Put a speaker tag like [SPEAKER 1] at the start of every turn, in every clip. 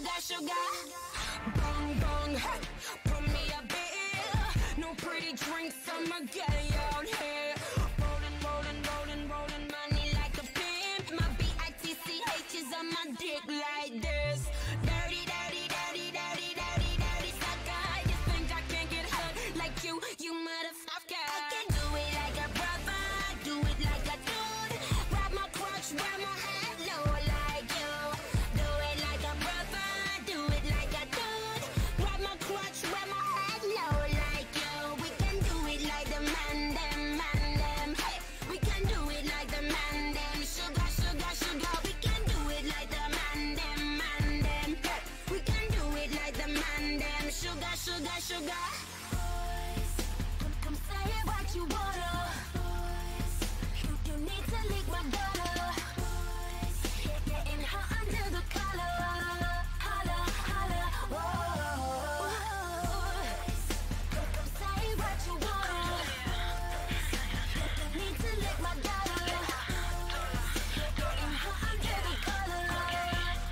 [SPEAKER 1] sugar, sugar. Bong, bong, hey, put me a bill. No pretty drinks, I'ma get it out here. Rolling, rolling, rolling, rolling money like a pimp. My BITCH is on my dick like this. Dirty, dirty, dirty, dirty, dirty, dirty sucker. You think I can't get hurt like you motherfucker. I can do it like a brother, do it like a dude. Grab my crotch, wear my head low like you. Do it like a brother, do it like a dude. Grab my crotch, wear my head low like you. We can do it like the man them. Hey, we can do it like the man them. Sugar, sugar, sugar. We can do it like the man them. Hey, we can do it like the man them. Sugar, sugar, sugar. Boys, come say what you wanna. Boys, you need to lick my daughter. Boys, getting hot under the collar. Holla, holla, whoa. Boys, come say what you wanna. You need to lick my daughter. Getting hot under the collar.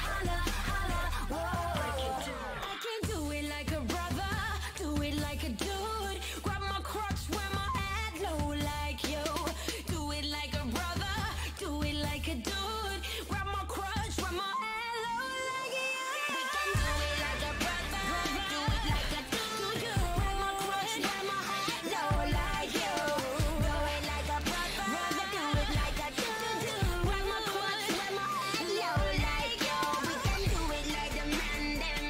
[SPEAKER 1] Holla, holla, whoa. I can do it like a brother, do it like a dude. Grab my crotch, wear my head low like you. Do it like a brother, do it like a dude. Grab my crotch, wear my head low like you. We can do it like a brother, do it like a dude. Grab my crotch, wear my head low like you. Do it like a brother, do it like a dude. Grab my crotch, wear my head low like you. We can do it like the man them.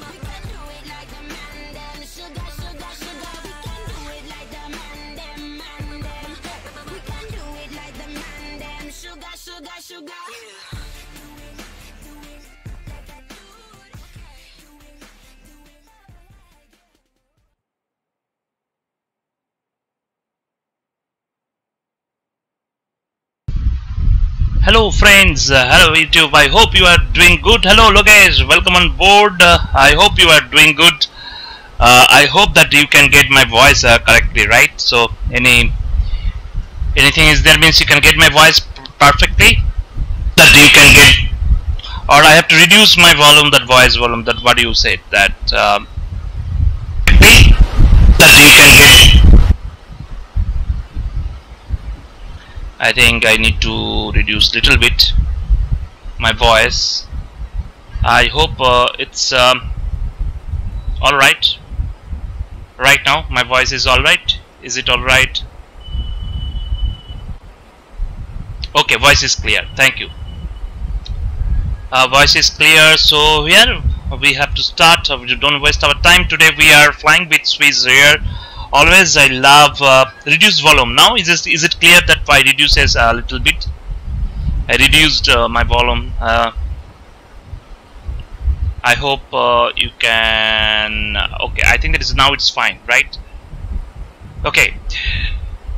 [SPEAKER 1] We can do it like the man them. Sugar, sugar, sugar. We can do it like the man them. We can do it like the man them. Sugar, sugar, sugar.
[SPEAKER 2] Hello friends, hello YouTube. I hope you are doing good. Hello guys, welcome on board. I hope you are doing good. I hope that you can get my voice correctly, right? So anything is there means you can get my voice perfectly. That you can get, or I have to reduce my volume, that voice volume. That what you said that that you can get. I think I need to reduce little bit my voice. I hope it's all right. Right now my voice is all right. Is it all right? Okay, voice is clear. Thank you. Voice is clear. So here we have to start. We don't waste our time. Today we are flying with Swiss here. Always I love reduced volume. Now is it clear that I reduces a little bit? I reduced my volume. I hope you can. Okay, I think that is now it's fine, right? Okay.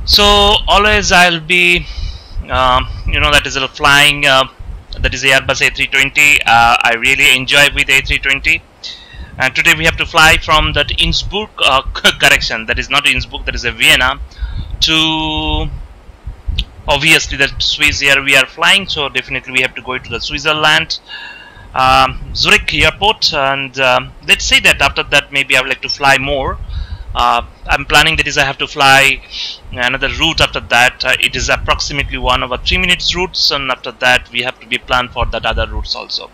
[SPEAKER 2] So always I'll be, that is a flying. That is the Airbus A320. I really enjoy with A320. And today we have to fly from that Innsbruck, correction, that is not Innsbruck, that is a Vienna, to obviously that Swiss. Here we are flying, so definitely we have to go to the Switzerland, Zurich airport, and let's say that after that maybe I would like to fly more. I'm planning that is I have to fly another route after that. It is approximately 1 hour 3 minutes routes, and after that we have to be planned for that other routes also.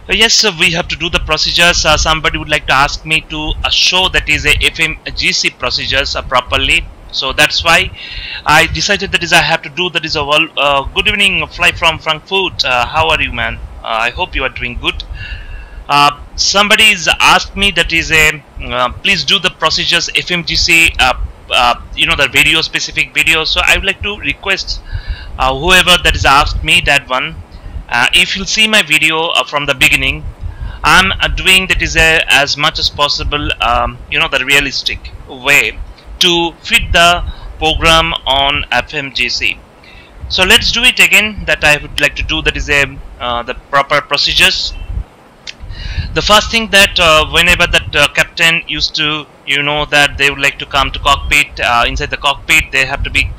[SPEAKER 2] Yes, we have to do the procedures. Somebody would like to ask me to show that is a FMGC procedures properly. So that's why I decided that is I have to do that is a good evening, fly from Frankfurt. How are you, man? I hope you are doing good. Somebody is asked me that is a please do the procedures FMGC. The video, specific video. So I would like to request whoever that is asked me that one. If you'll see my video from the beginning, I'm doing that is as much as possible, the realistic way to fit the program on FMGC. So let's do it again. That I would like to do that is the proper procedures. The first thing that whenever that captain used to, that they would like to come to cockpit, inside the cockpit they have to be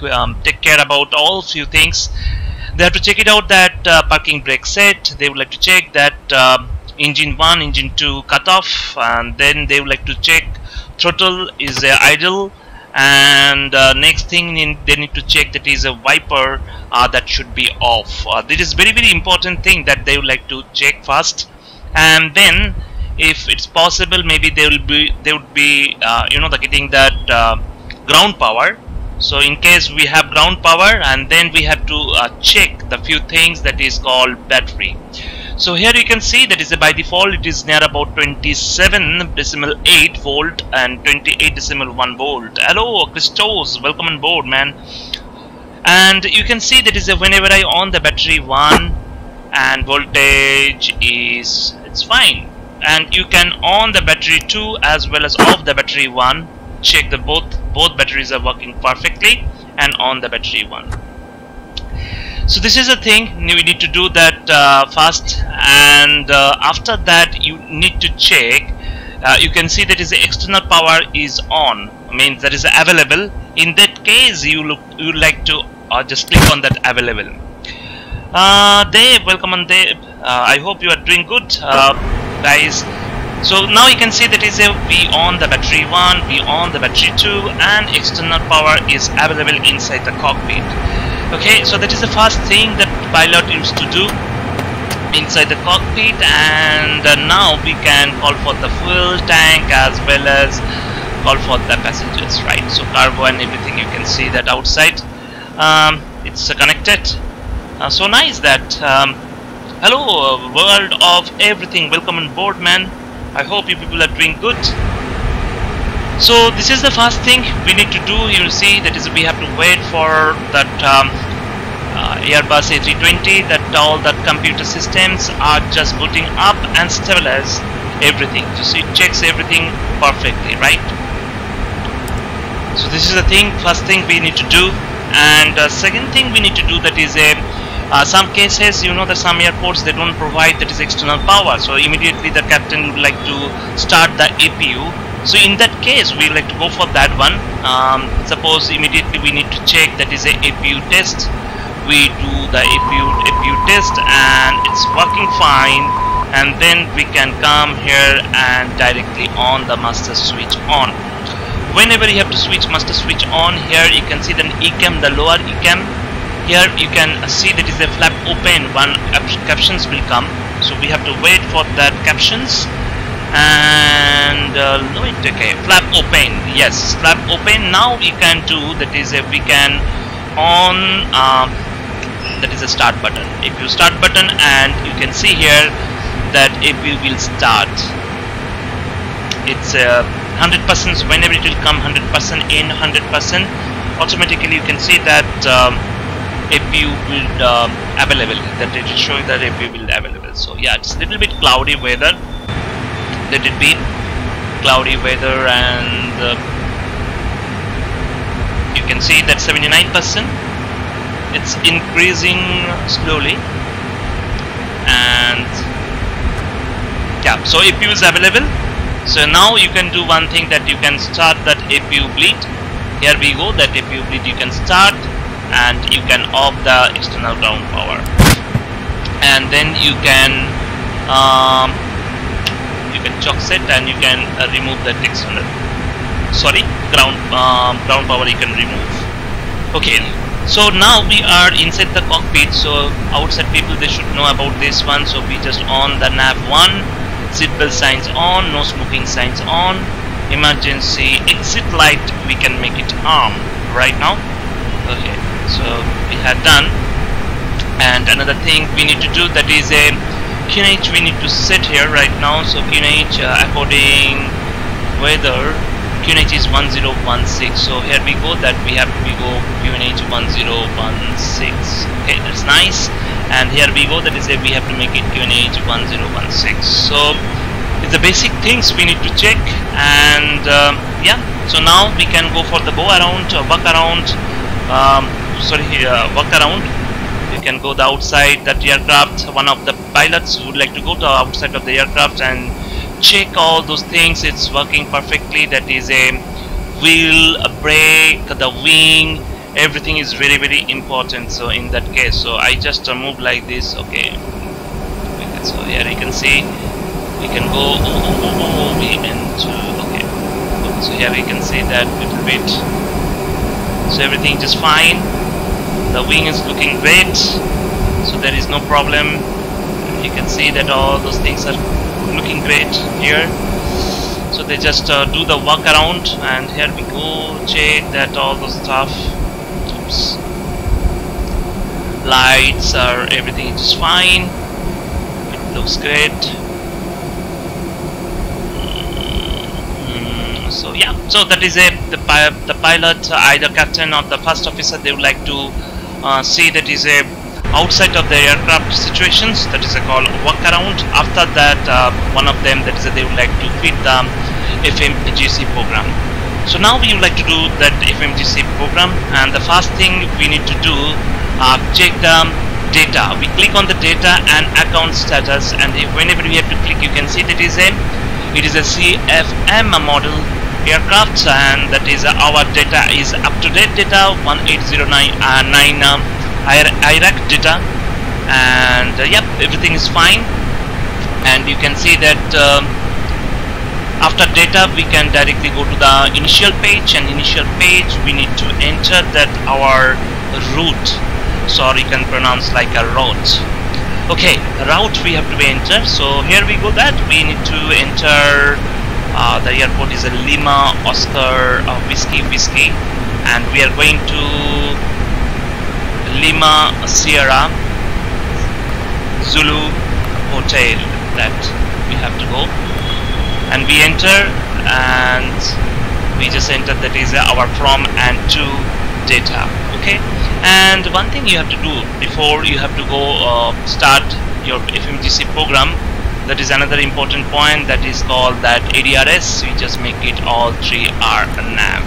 [SPEAKER 2] take care about all few things. They have to check it out that parking brake set. They would like to check that engine 1, engine 2 cut off, and then they would like to check throttle is idle, and next thing they need to check that is a wiper that should be off. This is very important thing that they would like to check first, and then if it's possible maybe they would be you know, getting that ground power. So in case we have ground power, and then we have to check the few things that is called battery. So here you can see that is by default it is near about 27.8 volt and 28.1 volt. Hello Christos, welcome on board, man. And you can see that is whenever I on the battery 1 and voltage is, it's fine, and you can on the battery 2 as well as off the battery 1. Check the both batteries are working perfectly, and on the battery 1. So this is a thing we need to do that first, and after that you need to check. You can see that is the external power is on, means that is available. In that case you like to just click on that available. Dave, welcome on Dave. I hope you are doing good, guys. So now you can see that is we on the battery 1, we on the battery 2, and external power is available inside the cockpit. Okay, so that is the first thing that pilot used to do inside the cockpit, and now we can call for the fuel tank as well as call for the passengers, right? So cargo and everything, you can see that outside it's connected. So nice that hello world of everything, welcome on board, man. I hope you people are doing good. So this is the first thing we need to do. You see that is we have to wait for that Airbus A320, that all the computer systems are just booting up and stabilize everything. So it checks everything perfectly, right? So this is the thing, first thing we need to do. And second thing we need to do, that is some cases, you know, that some airports they don't provide that is external power, so immediately the captain would like to start the APU. So in that case we like to go for that one. Suppose immediately we need to check that is a APU test. We do the APU test and it's working fine, and then we can come here and directly on the master switch on. Whenever you have to switch master switch on, here you can see the ECAM, the lower ECAM. Here you can see that is a flap open, one captions will come, so we have to wait for that captions. And okay, flap open, yes, flap open. Now we can do that is we can on that is a start button, APU start button, and you can see here that APU will start. It's 100%, whenever it will come 100% in 100%, automatically you can see that APU will available, that it is showing that APU will available. So yeah, it's a little bit cloudy weather, let it be cloudy weather, and you can see that 79%, it's increasing slowly. And yeah, so APU is available. So now you can do one thing, that you can start that APU bleed. Here we go, that APU bleed you can start, and you can off the external ground power, and then you can choke set, and you can remove that external ground power you can remove. Okay, so now we are inside the cockpit, so outside people they should know about this one. So we just on the nav 1, seatbelt signs on, no smoking signs on, emergency exit light we can make it on right now. Okay, so we have done. And another thing we need to do, that is a QNH we need to set here right now. So QNH according weather, QNH is 1016. So here we go, that we have to go QNH 1016. Okay, that's nice. And here we go, that is a we have to make it QNH 1016. So it's the basic things we need to check. And yeah, so now we can go for the go around, walk around. Walk around. You can go the outside that aircraft. One of the pilots would like to go to outside of the aircraft and check all those things. It's working perfectly. That is a wheel, a brake, the wing, everything is very important. So in that case, so I just move like this. Okay, so here you can see we can go okay, so here we can see that little bit. So everything just fine, the wing is looking great, so there is no problem. You can see that all those things are looking great here. So they just do the walk around, and here we go, check that all those stuff. Oops. Lights are, everything is fine, it looks great. So yeah, so that is the pilot, either captain or the first officer, they would like to see that is a outside of the aircraft situations, that is a called walk around. After that, one of them, that is they would like to fit the FMGC program. So now we would like to do that FMGC program, and the first thing we need to do, check the data. We click on the data and account status, and whenever we have to click, you can see that it is a CFM model aircraft, and that is our data is up to date data 18099 Iraq data, and yep, everything is fine. And you can see that after data we can directly go to the initial page, and initial page we need to enter that our route, so you can pronounce like a route. Okay, route we have to enter. So here we go, that we need to enter the airport is a Lima Oscar Whiskey, and we are going to Lima Sierra Zulu Hotel, that we have to go, and we enter, and we just enter that is our from and to data. Okay, and one thing you have to do before you have to go start your FMGC program, that is another important point, that is called that ADRS. We just make it all 3R nav.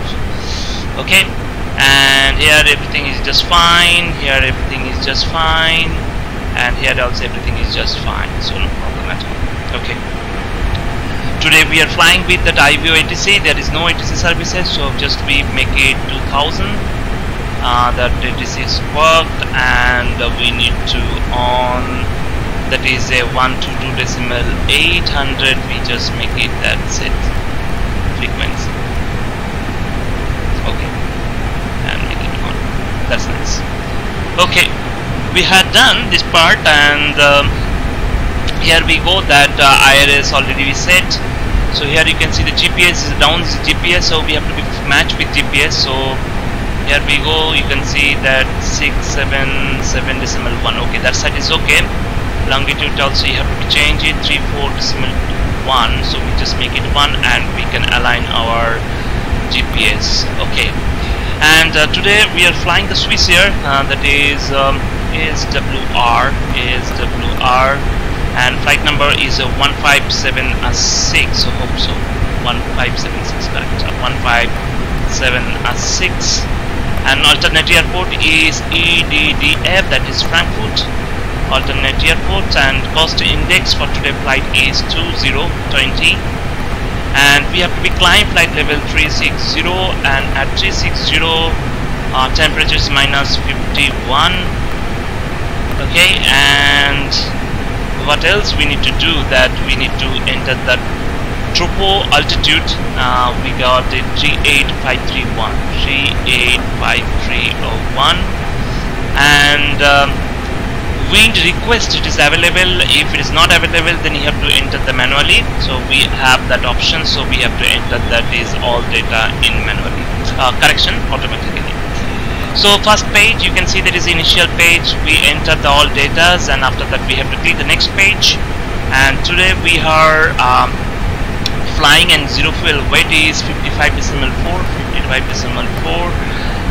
[SPEAKER 2] Okay, and here everything is just fine, here everything is just fine, and here also everything is just fine, so no problem at all. Okay, today we are flying with that IVO ATC. There is no ATC services, so just we make it 2000. That ATC is worked, and we need to on, that is a 122.800. We just make it that set frequency. Okay, and make it on. That's nice. Okay, we had done this part, and here we go, that IRS already we set. So here you can see the GPS is down, this is GPS, so we have to be matched with GPS. So here we go, you can see that 677.1. Okay, that side is okay. Longitude also you have to change it 34.1, so we just make it 1, and we can align our GPS. Okay, and today we are flying the Swiss Air, that is SWR, and flight number is 1576. So hope so, 1576, correct, 1576. And alternate airport is EDDF, that is Frankfurt alternate airport, and cost index for today flight is 2020, and we have to be climb flight level 360, and at 360 temperature is -51. Okay, and what else we need to do, that we need to enter the tropo altitude. We got it 38531, and wind request, it is available. If it is not available, then you have to enter the manually. So we have that option, so we have to enter that is all data in manually, correction automatically. So first page, you can see there is initial page, we enter the all data, and after that we have to click the next page. And today we are flying, and zero fuel weight is 55.4,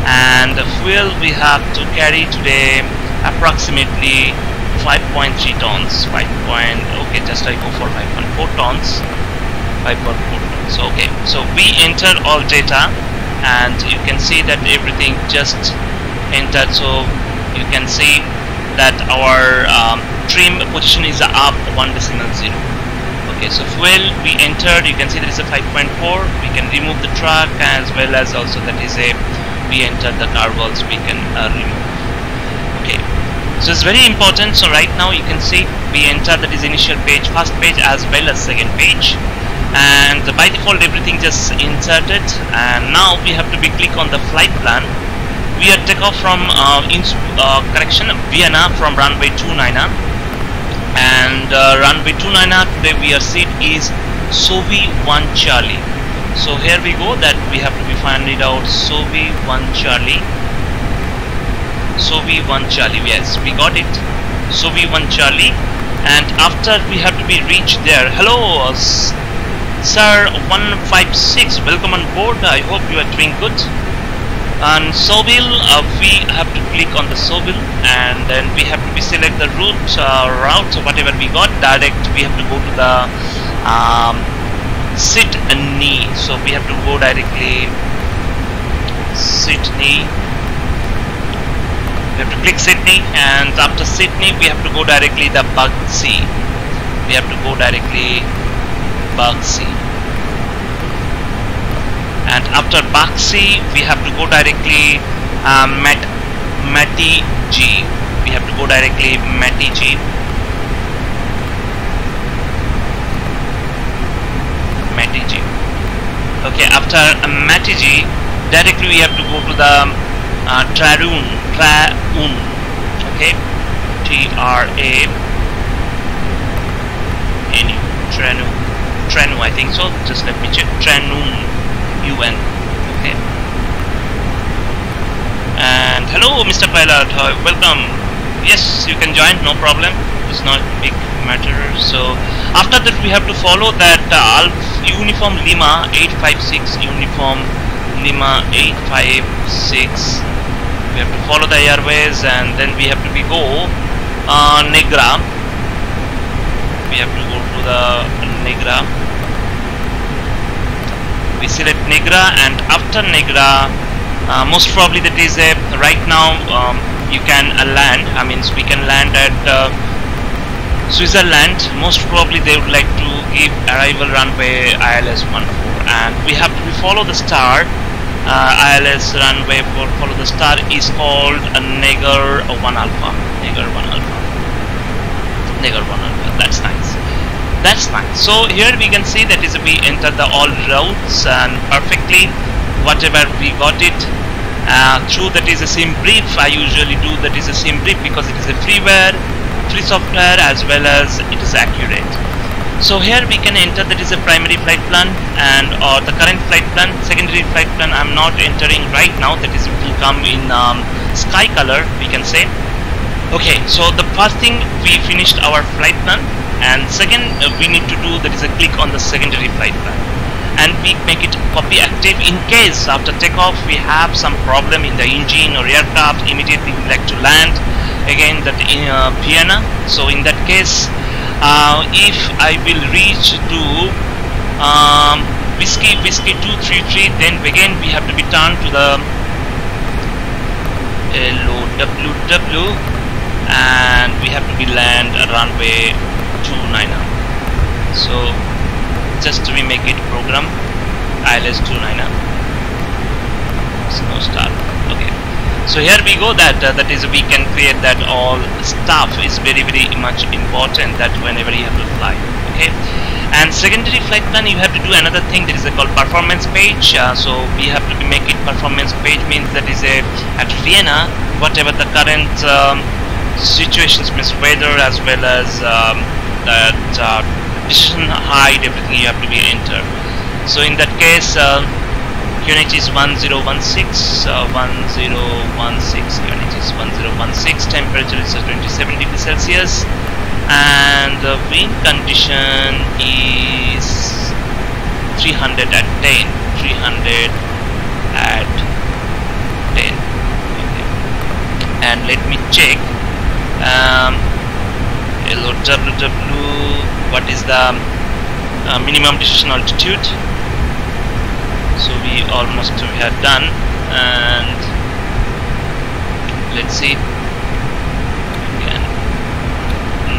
[SPEAKER 2] and the fuel we have to carry today approximately 5.3 tons. Okay, just I go for 5.4 tons. 5.4 tons. Okay, so we enter all data, and you can see that everything just entered. So you can see that our trim position is up 1.0. Okay, so fuel we entered, you can see there is a 5.4. We can remove the truck, as well as also that is a we enter the car walls, we can remove. Okay, so it's very important. So right now you can see we enter that is initial page, first page as well as second page, and by default everything just inserted. And now we have to be click on the flight plan. We are take off from Vienna from runway 29er, and runway 29er today we are seat is Sovi 1 Charlie. So here we go, that we have to be finding out Sovi 1 Charlie. Sovi 1 Charlie, yes, we got it. Sovi 1 Charlie, and after we have to be reached there. Hello, sir 156, welcome on board. I hope you are doing good. And Soville, we have to click on the Soville, and then we have to be select the route, whatever we got. Direct, we have to go to the Sydney. So we have to go directly Sydney. We have to click Sydney, and after Sydney we have to go directly the Bugsy. We have to go directly Bugsy. And after Bugsy we have to go directly Matty G. We have to go directly Matty G. Matty G. Okay, after Matty G, directly we have to go to the Traun. Okay, T-R-A-N-U. Traun, I think so. Just let me check. Traun. UN. Okay. And hello, Mr. Pilot. Welcome. Yes, you can join. No problem. It's not big matter. So after that, we have to follow that Uniform Lima 856. Uniform Lima 856. We have to follow the airways, and then we have to go Negra. We have to go to the Negra. We select Negra, and after Negra, most probably that is a right now you can land. I mean, we can land at Switzerland. Most probably they would like to give arrival runway ILS 14, and we have to follow the star. ILS runway for follow the star is called Neger 1 Alpha. Neger 1 Alpha. Neger 1 Alpha. That's nice. That's nice. So here we can see that is we enter the all routes, and perfectly whatever we got it through that is a sim brief. I usually do that is a sim brief because it is a freeware, free software, as well as it is accurate. So here we can enter that is a primary flight plan and or the current flight plan. Secondary flight plan I'm not entering right now, that is it will come in sky color, we can say. Okay, so the first thing we finished our flight plan, and second we need to do that is a click on the secondary flight plan, and we make it copy active in case after takeoff we have some problem in the engine or aircraft, immediately we like to land again that in Vienna. So in that case, if I will reach to Whiskey 233, then again we have to be turned to the LOWW, and we have to be land runway 29er. So just we make it program ILS 29er. No start. Okay. So here we go, that that is we can create that all stuff is very much important, that whenever you have to fly. Okay. And secondary flight plan you have to do another thing that is called performance page. So we have to make it performance page, means that is a at Vienna whatever the current situations, means weather as well as that decision height, everything you have to be entered. So in that case unit is 1016, unit is 1016, temperature is 27 degrees Celsius, and the wind condition is 300 at 10. 300 at 10. Okay. And let me check LOWW, what is the minimum decision altitude. So we almost have done, and let's see, we can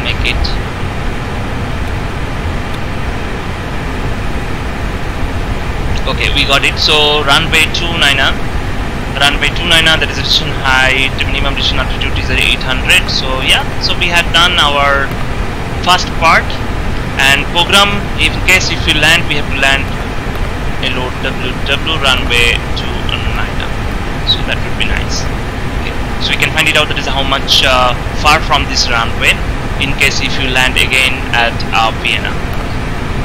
[SPEAKER 2] make it. Okay, we got it. So runway 29er, runway 29, that is decision height, minimum decision altitude is 800. So yeah, so we had done our first part, and program, in case if we land, we have to land LOWW runway 29. So that would be nice. Okay, so we can find it out, that is how much far from this runway in case if you land again at Vienna.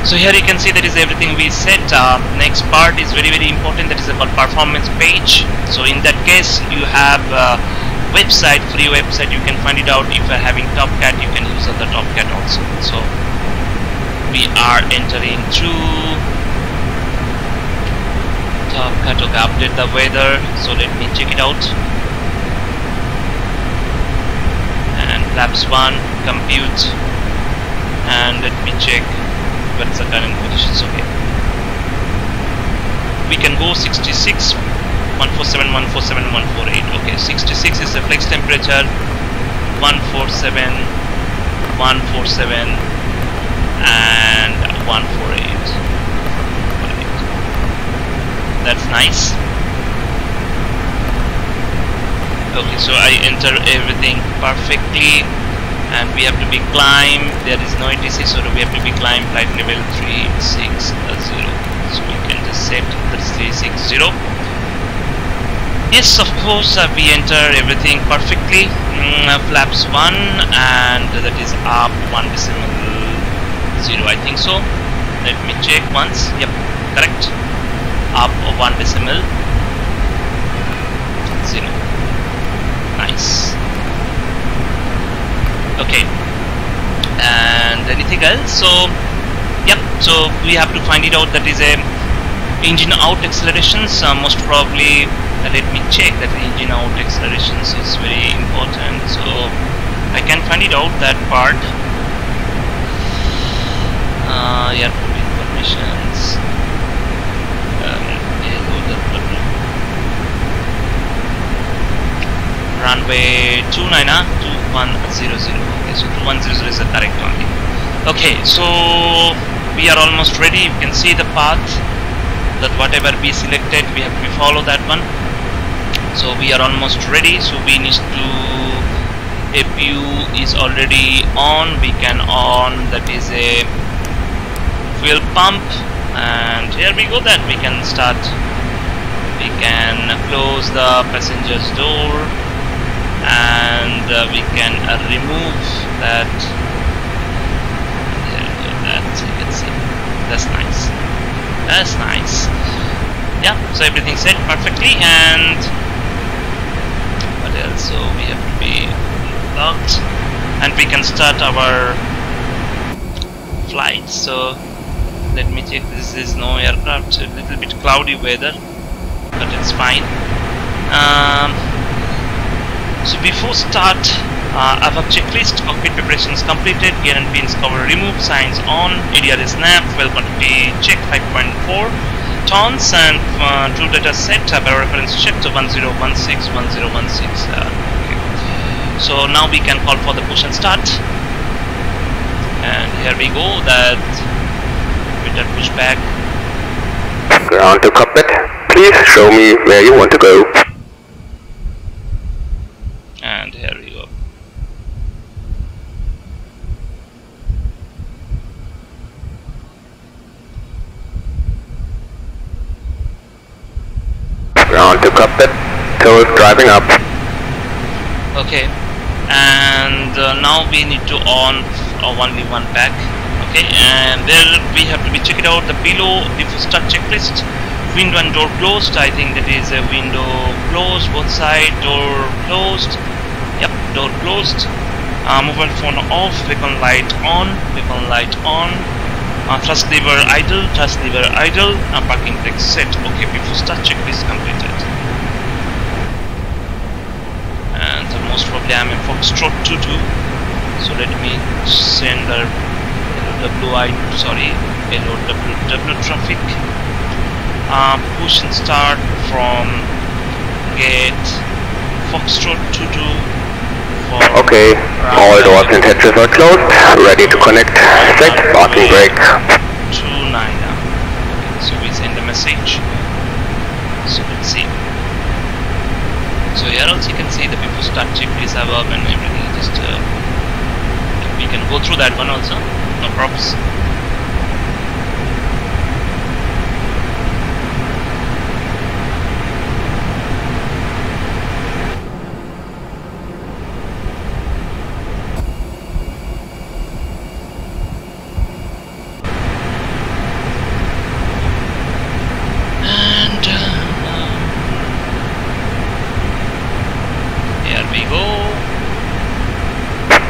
[SPEAKER 2] So here you can see that is everything we set. Next part is very important, that is called performance page. So in that case you have website, free website, you can find it out. If you are having TopCat, you can use the TopCat also. So we are entering through TopCat. Okay, update the weather, so let me check it out. And flaps 1, compute, and let me check what's the current positions. Okay, we can go 66, 147, 147, 148. Okay, 66 is the flex temperature, 147, 147, and 148. That's nice. Okay, so I enter everything perfectly, and we have to be climb. There is no ATC, so we have to be climb flight level 360. So we can just set the 360. Yes, of course, we enter everything perfectly. Flaps 1, and that is up 1 decimal 0, I think so. Let me check once. Yep, correct. Up 1 decimal 0. Nice. Okay, and anything else? So yep, so we have to find it out, that is a engine out accelerations. Most probably let me check that engine out accelerations is very important, so I can find it out, that part. Yeah, informations, runway 29, 2100. Okay, so 2100 is the correct only. Okay, so we are almost ready. You can see the path, that whatever we selected, we have to follow that one. So we are almost ready. So we need to, APU is already on, we can on, that is a fuel pump, and here we go, that we can start. We can close the passenger's door, and we can remove that. There we go, that you can see. That's nice. That's nice. Yeah, so everything's set perfectly, and what else? So we have to be locked, and we can start our flight. So let me check. This is no aircraft. A little bit cloudy weather, but it's fine. So before start, above checklist, cockpit preparations completed, gear and pins cover removed, signs on, ADR is snap, fuel quantity check 5.4 tons, and true data set, barrel reference check to 1016, 1016. Okay. So now we can call for the push and start, and here we go, that with that pushback.
[SPEAKER 3] Ground to cockpit, please show me where you want to go.
[SPEAKER 2] And here we go.
[SPEAKER 3] Ground to cockpit, toes driving up.
[SPEAKER 2] Okay, and now we need to on only one pack. Okay, and there we have to be check it out, the below before start checklist. Window and door closed. I think that is a window closed, both side, door closed. Yep, door closed. Mobile phone off, beacon light on, beacon light on. Thrust lever idle, thrust lever idle. Parking brake set. Okay, before start checklist completed. And most probably I'm in Foxtrot 22. So let me send the LOWW traffic. Push and start from gate Foxtrot 22 for
[SPEAKER 3] okay, all doors and hatches are closed, ready to connect, set parking brake.
[SPEAKER 2] 29. Okay, so we send a message. So let's see. start checklist above and everything. Just we can go through that one also, no problems.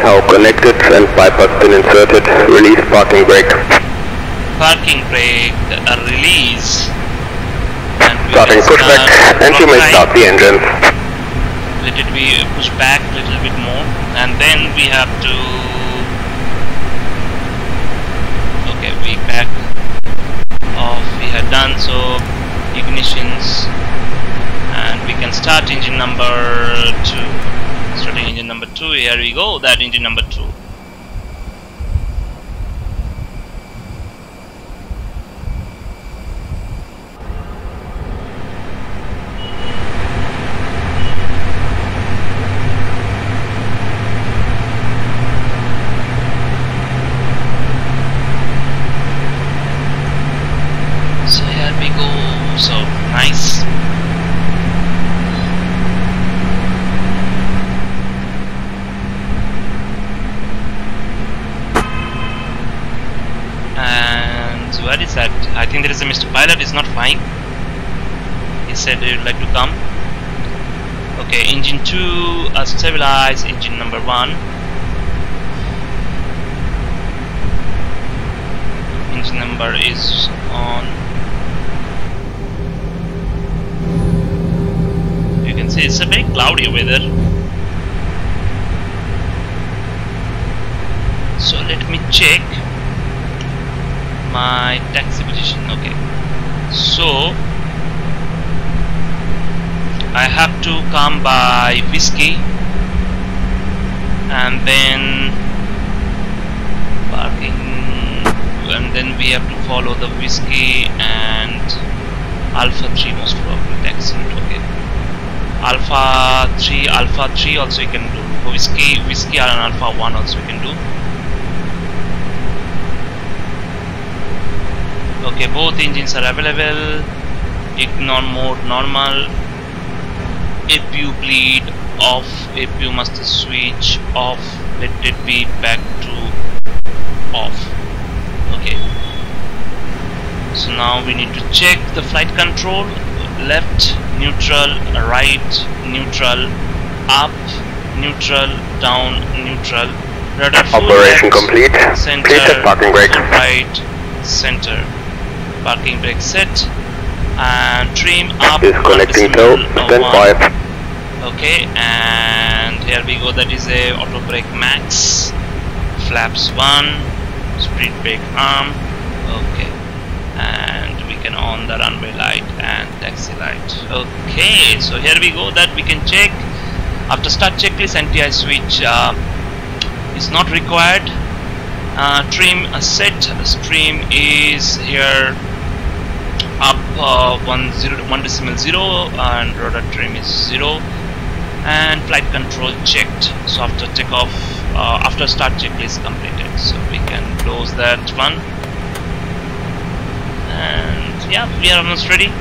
[SPEAKER 3] Now connected and pipe has been inserted. Release parking brake.
[SPEAKER 2] Parking brake release. And
[SPEAKER 3] starting pushback, and you may start the engine.
[SPEAKER 2] Let it be pushed back a little bit more, and then we have to. Okay, we back off. We had done so. Ignitions, and we can start engine number 2. Starting engine number 2, here we go, that engine number 2. So here we go, so nice. Where is that? I think there is a Mr. Pilot is not flying. He said he would like to come. Okay, engine 2 stabilize, engine number 1. Engine number is on. You can see it's a very cloudy weather. So let me check my taxi position. Okay, so I have to come by Whiskey and then parking, and then we have to follow the Whiskey and Alpha 3 most probably taxi route. Okay, Alpha 3 also you can do. Whiskey and Alpha 1 also you can do. Okay, both engines are available. Ignore mode normal. APU bleed off. APU must switch off. Let it be back to off. Okay. So now we need to check the flight control. Left, neutral, right, neutral, up, neutral, down, neutral. Rudder full
[SPEAKER 3] operation
[SPEAKER 2] left,
[SPEAKER 3] complete.
[SPEAKER 2] center,
[SPEAKER 3] please set parking brake.
[SPEAKER 2] Right, center. Parking brake set, and trim up.
[SPEAKER 3] Is connecting toe, stand by.
[SPEAKER 2] Okay, and here we go. That is a auto brake max. Flaps 1, speed brake arm. Okay, and we can on the runway light and taxi light. Okay, so here we go. That we can check. After start checklist, anti-eye switch is not required. Trim set. Stream is here. Up 1.0 and rudder trim is 0, and flight control checked. So after takeoff, after start checklist completed, so we can close that one. And yeah, we are almost ready.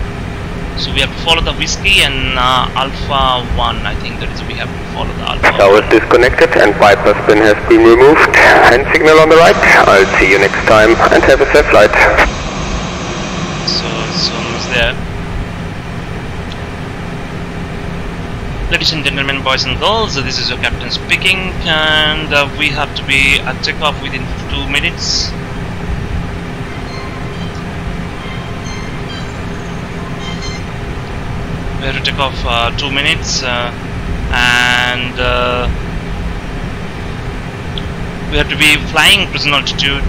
[SPEAKER 2] So we have to follow the Whiskey and Alpha 1. I think that is we have to follow the Alpha.
[SPEAKER 3] Tower is disconnected and Piper spin has been removed. Hand signal on the right. I'll see you next time and have a safe flight.
[SPEAKER 2] So it's almost there. Ladies and gentlemen, boys and girls, this is your captain speaking, and we have to be at takeoff within 2 minutes. We have to take off 2 minutes, and we have to be flying cruising altitude,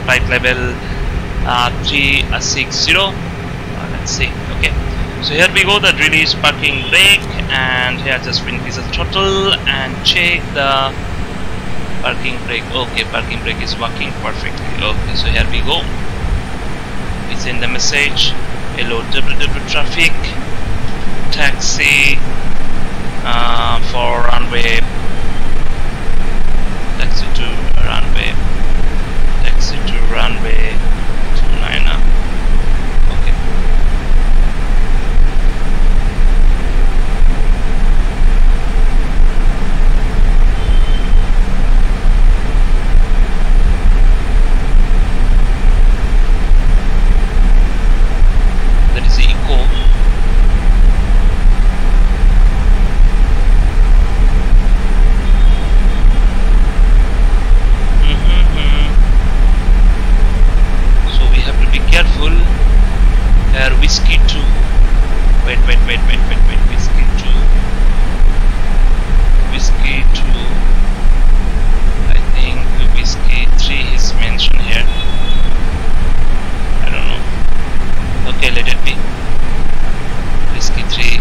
[SPEAKER 2] flight level 360. Let's see. Okay, so here we go. That release parking brake, and here just increase the throttle and check the parking brake. Okay, parking brake is working perfectly. Okay, so here we go. We send the message. Hello, LOWW traffic. Taxi. for runway taxi to runway 29. Okay. That is eco. Careful. Whiskey 2. Wait. Whiskey 2. Whiskey 2. I think Whiskey 3 is mentioned here. I don't know. Okay, let it be. Whiskey 3.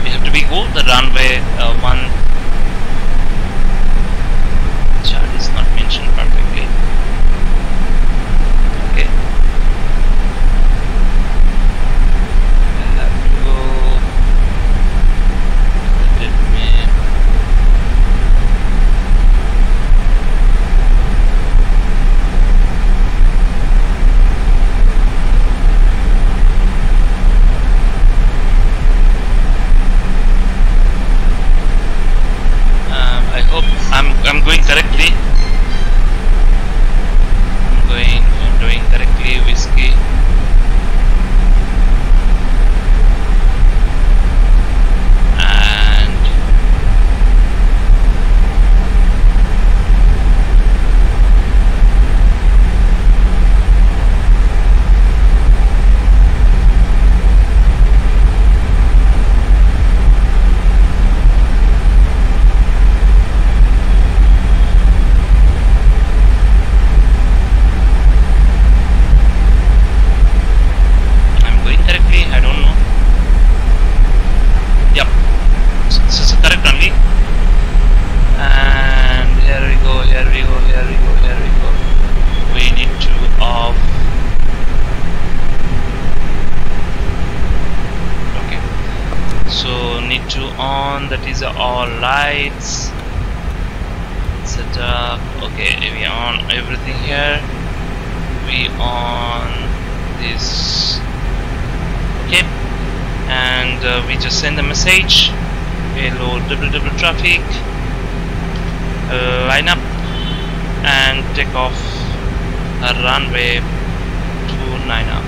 [SPEAKER 2] We have to be go the runway 1. Chart is not mentioned perfectly. Okay. I'm going correctly. I'm doing correctly. Whiskey. And that is all lights set up. Okay, we on everything here. We on this. Okay, and we just send a message. Hello LOWW traffic, line up and take off a runway 29 up.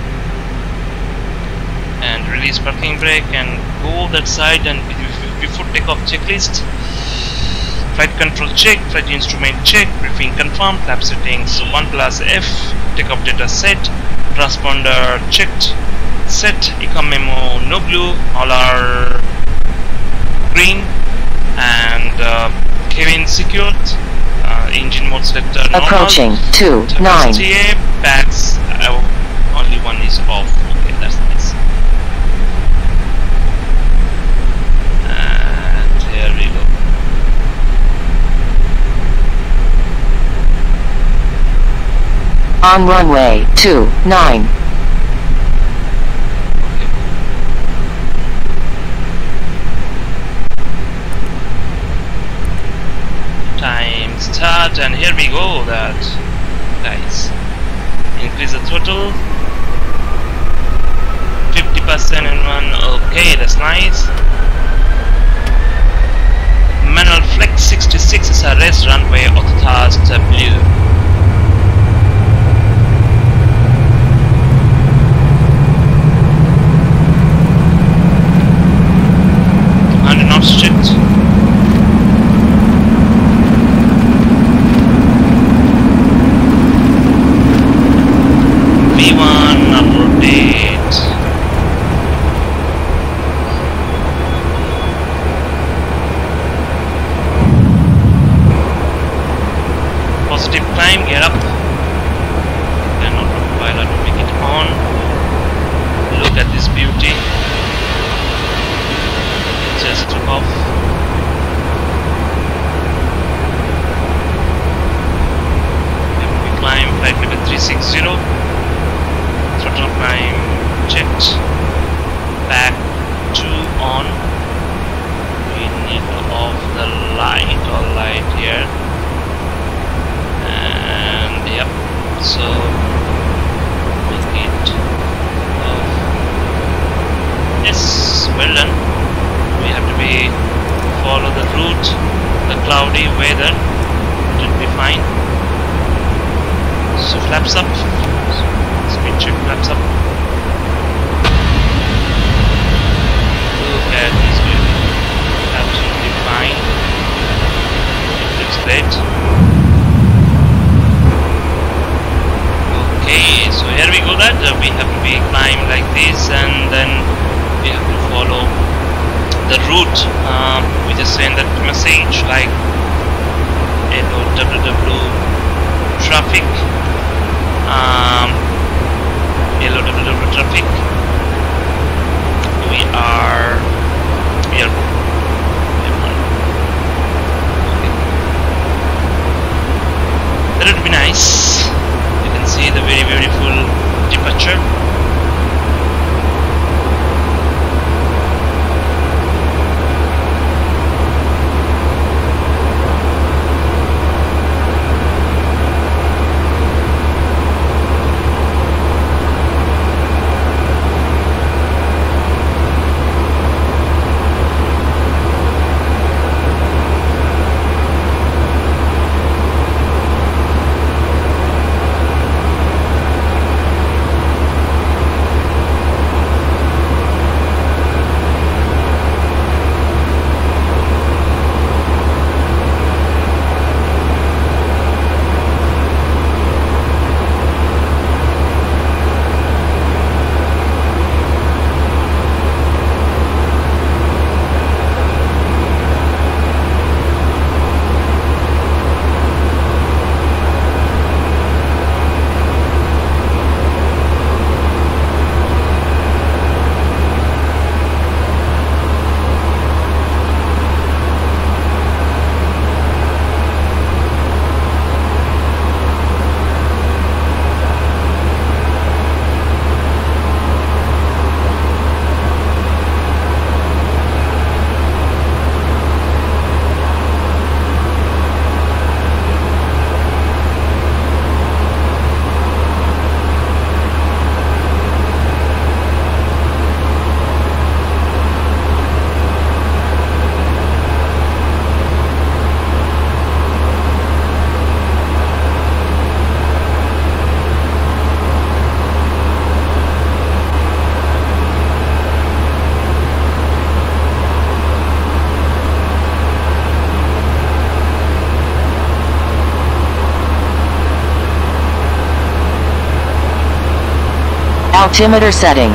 [SPEAKER 2] And release parking brake and go that side. And before takeoff checklist, flight control check, flight instrument check, briefing confirmed, flap settings 1+F, takeoff data set, transponder checked, set, ecom memo no blue, all are green, and cabin secured, engine mode selector normal,
[SPEAKER 4] approaching 29,
[SPEAKER 2] bags only one is off. Okay, that's nice. And here we go.
[SPEAKER 4] on runway 29.
[SPEAKER 2] Okay. Time start, and here we go. That guys, increase the throttle 50% in one. Okay, that's nice. Manual flex 66 is a rest runway authorized W. 100 knots checked. V1 up rotate. Positive climb, gear up. Then autopilot to make it on. Look at this beauty. Just took off. Then we climb flight level 360. Throttle climb checked. Back 2 on. We need cloudy weather, it will be fine. So flaps up, speed check, flaps up. Look at this view, absolutely fine. It looks great. Okay, so here we go. That we have to be climb like this, and then we have to follow the route which is saying that message like LOWW traffic, LOWW traffic. We are okay. That would be nice. You can see the very beautiful departure.
[SPEAKER 4] Altimeter setting.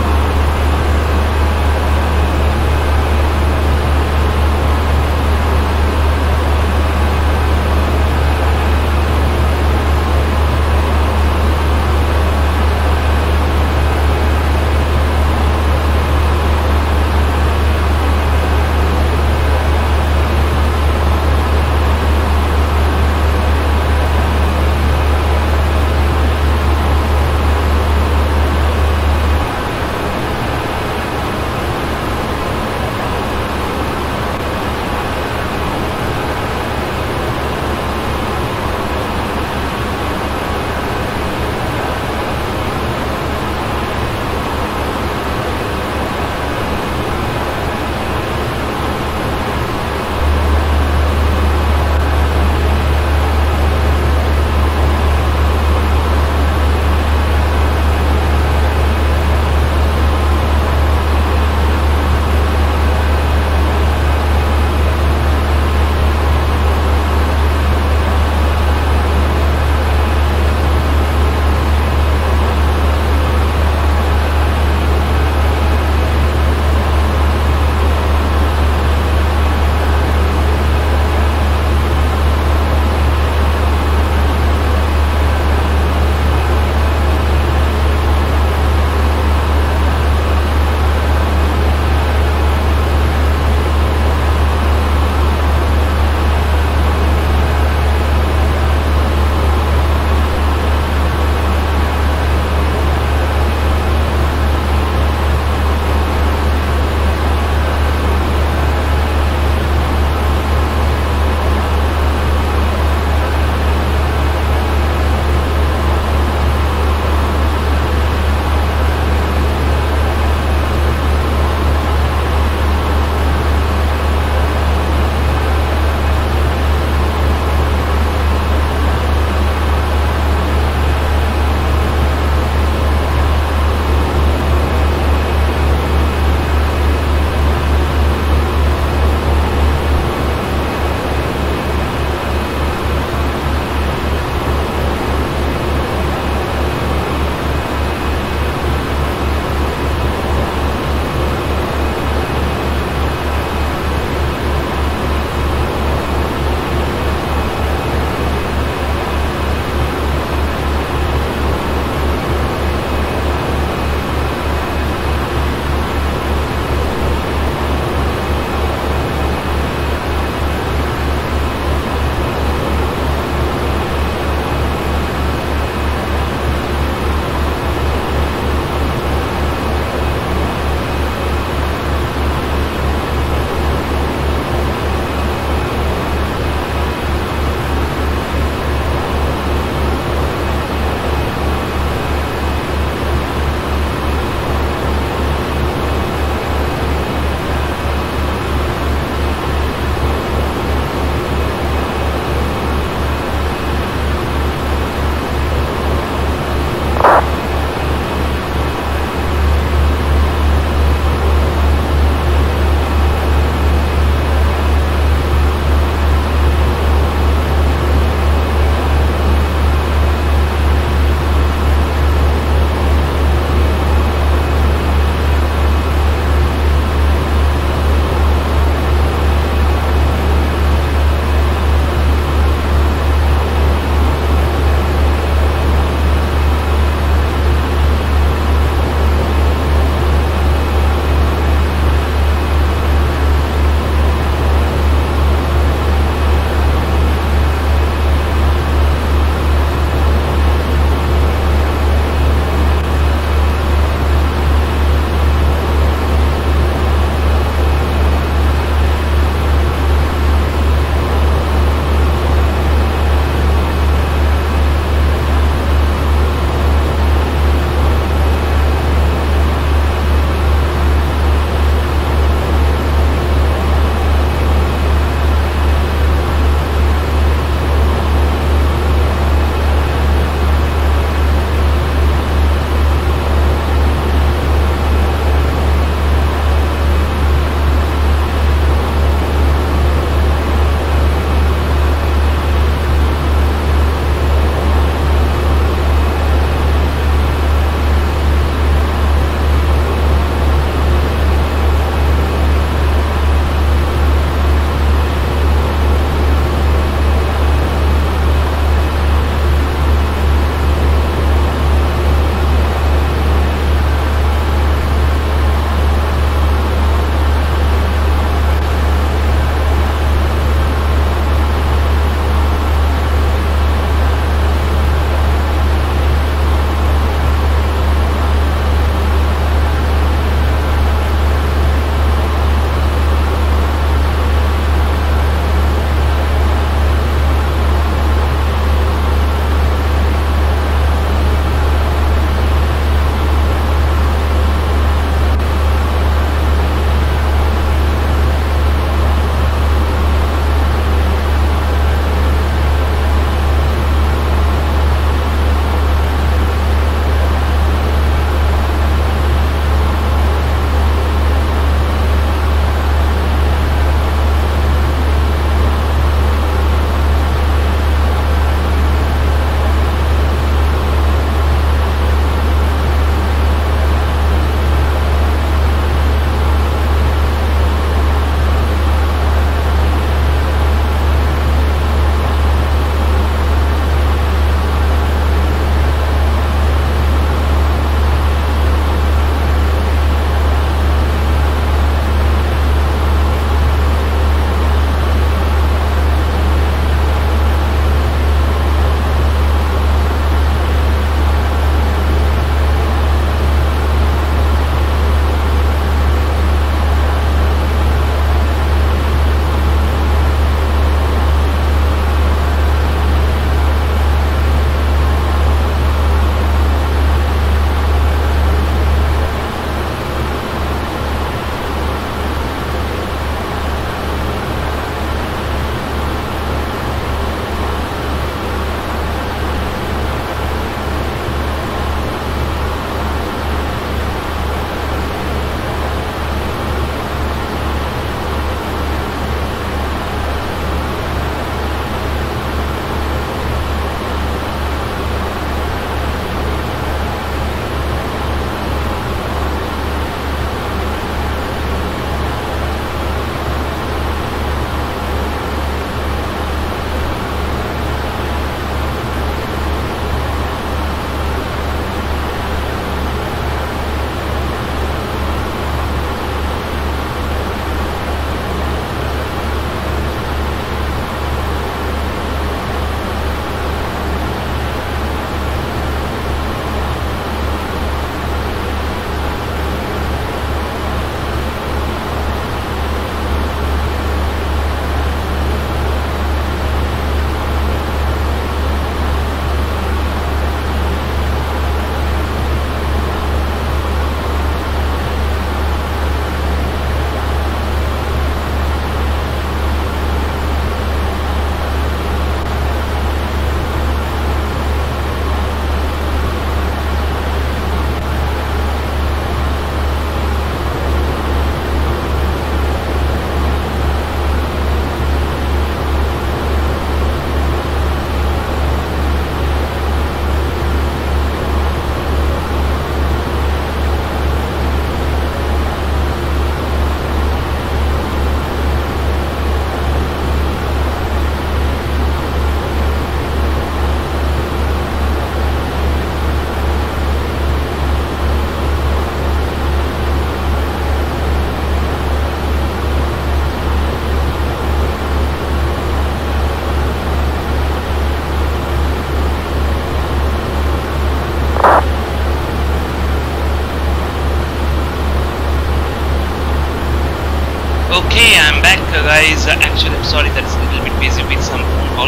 [SPEAKER 2] Okay, I'm back, guys. Actually, I'm sorry that it's a little bit busy with some phone call.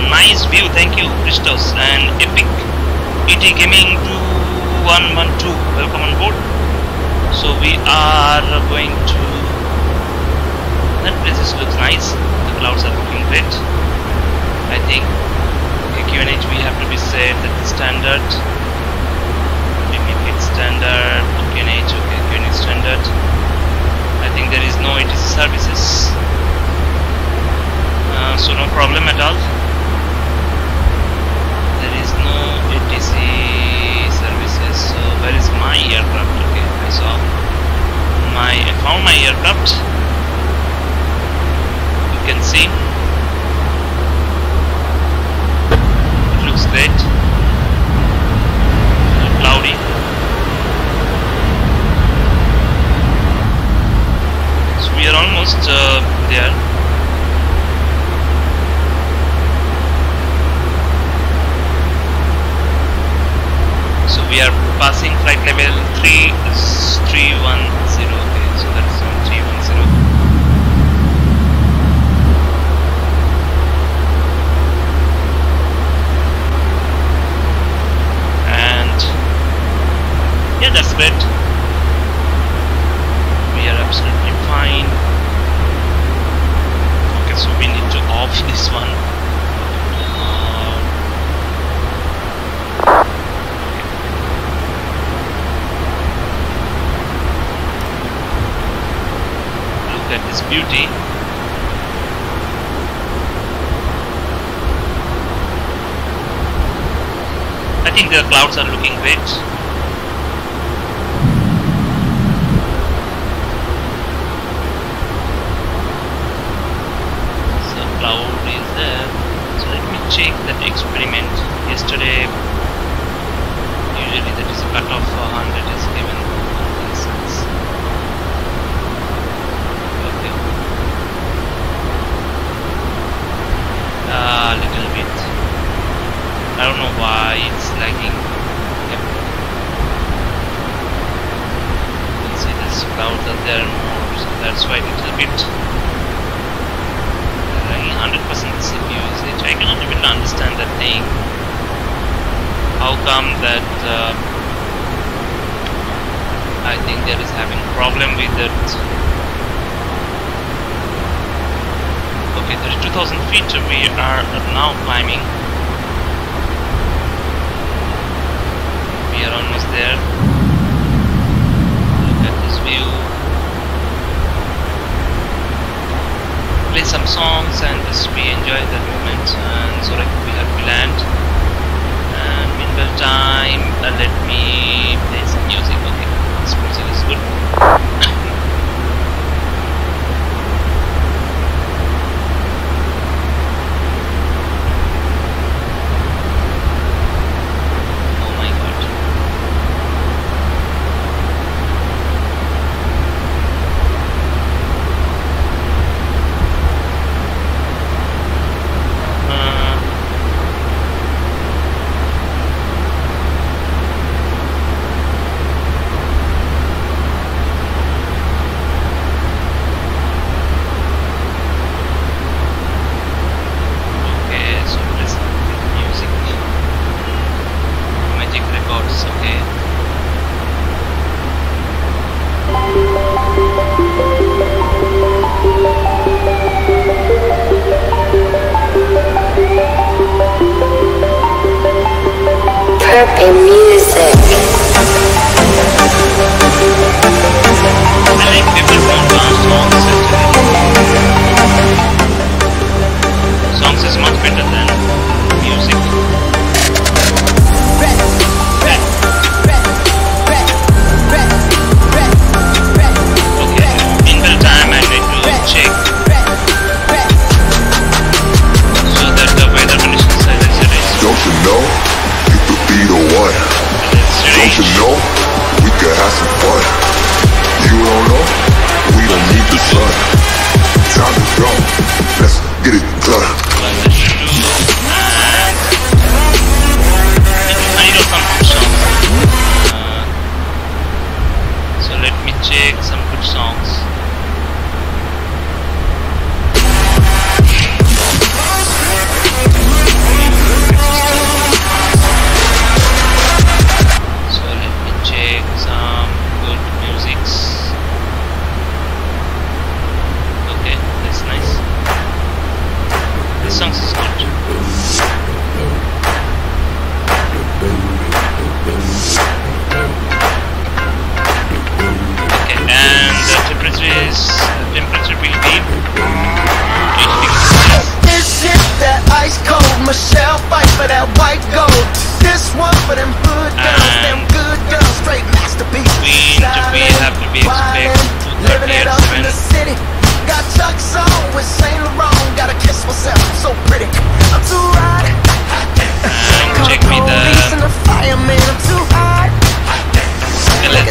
[SPEAKER 2] Nice view, thank you, Christos and Epic ET Gaming 2112. Welcome on board. So we are going to. That place looks nice. The clouds are looking great. I think. Okay, QNH we have to be set at the standard. We make it standard. QNH, okay, QNH standard. I think there is no ATC services, so no problem at all. There is no ATC services. So where is my aircraft? Okay, I found my aircraft. You can see it looks great. Cloudy. We are almost there. So we are passing flight level 310. Okay, so that's 310. And yeah, that's great. We are absolutely fine. Okay, so we need to off this one. Look at this beauty. I think the clouds are looking great. Cloud is there, so let me check that experiment. Yesterday, usually that is a cutoff for 100 is given. Okay, little bit. I don't know why it's lagging. Yep. You can see these clouds are there more, so that's why a little bit. 100% CPU usage. I cannot even understand that thing. How come that I think there is having problem with it. Okay, 32,000 feet we are now climbing. We are almost there. Look at this view. Play some songs and just we enjoy that moment, and so like we have to land. And meanwhile time, let me play some music. Okay, this music is good. Oh my god.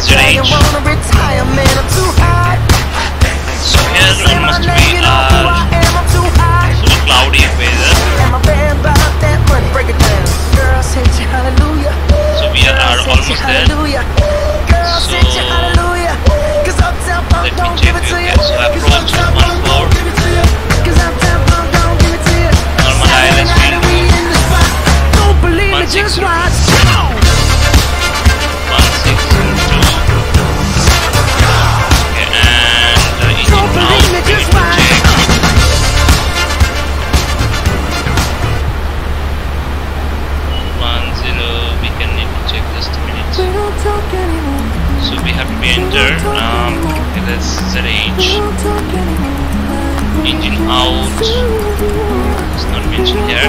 [SPEAKER 2] LSZH. So here must be super cloudy weather. So we are almost there. So let me check. Okay, so approach 14. Normal ILS field 162. 162. Okay, and engine out. We need to check. 10. We can need to check just a minute. So we have to enter LSZH. Engine out. It's not mentioned here.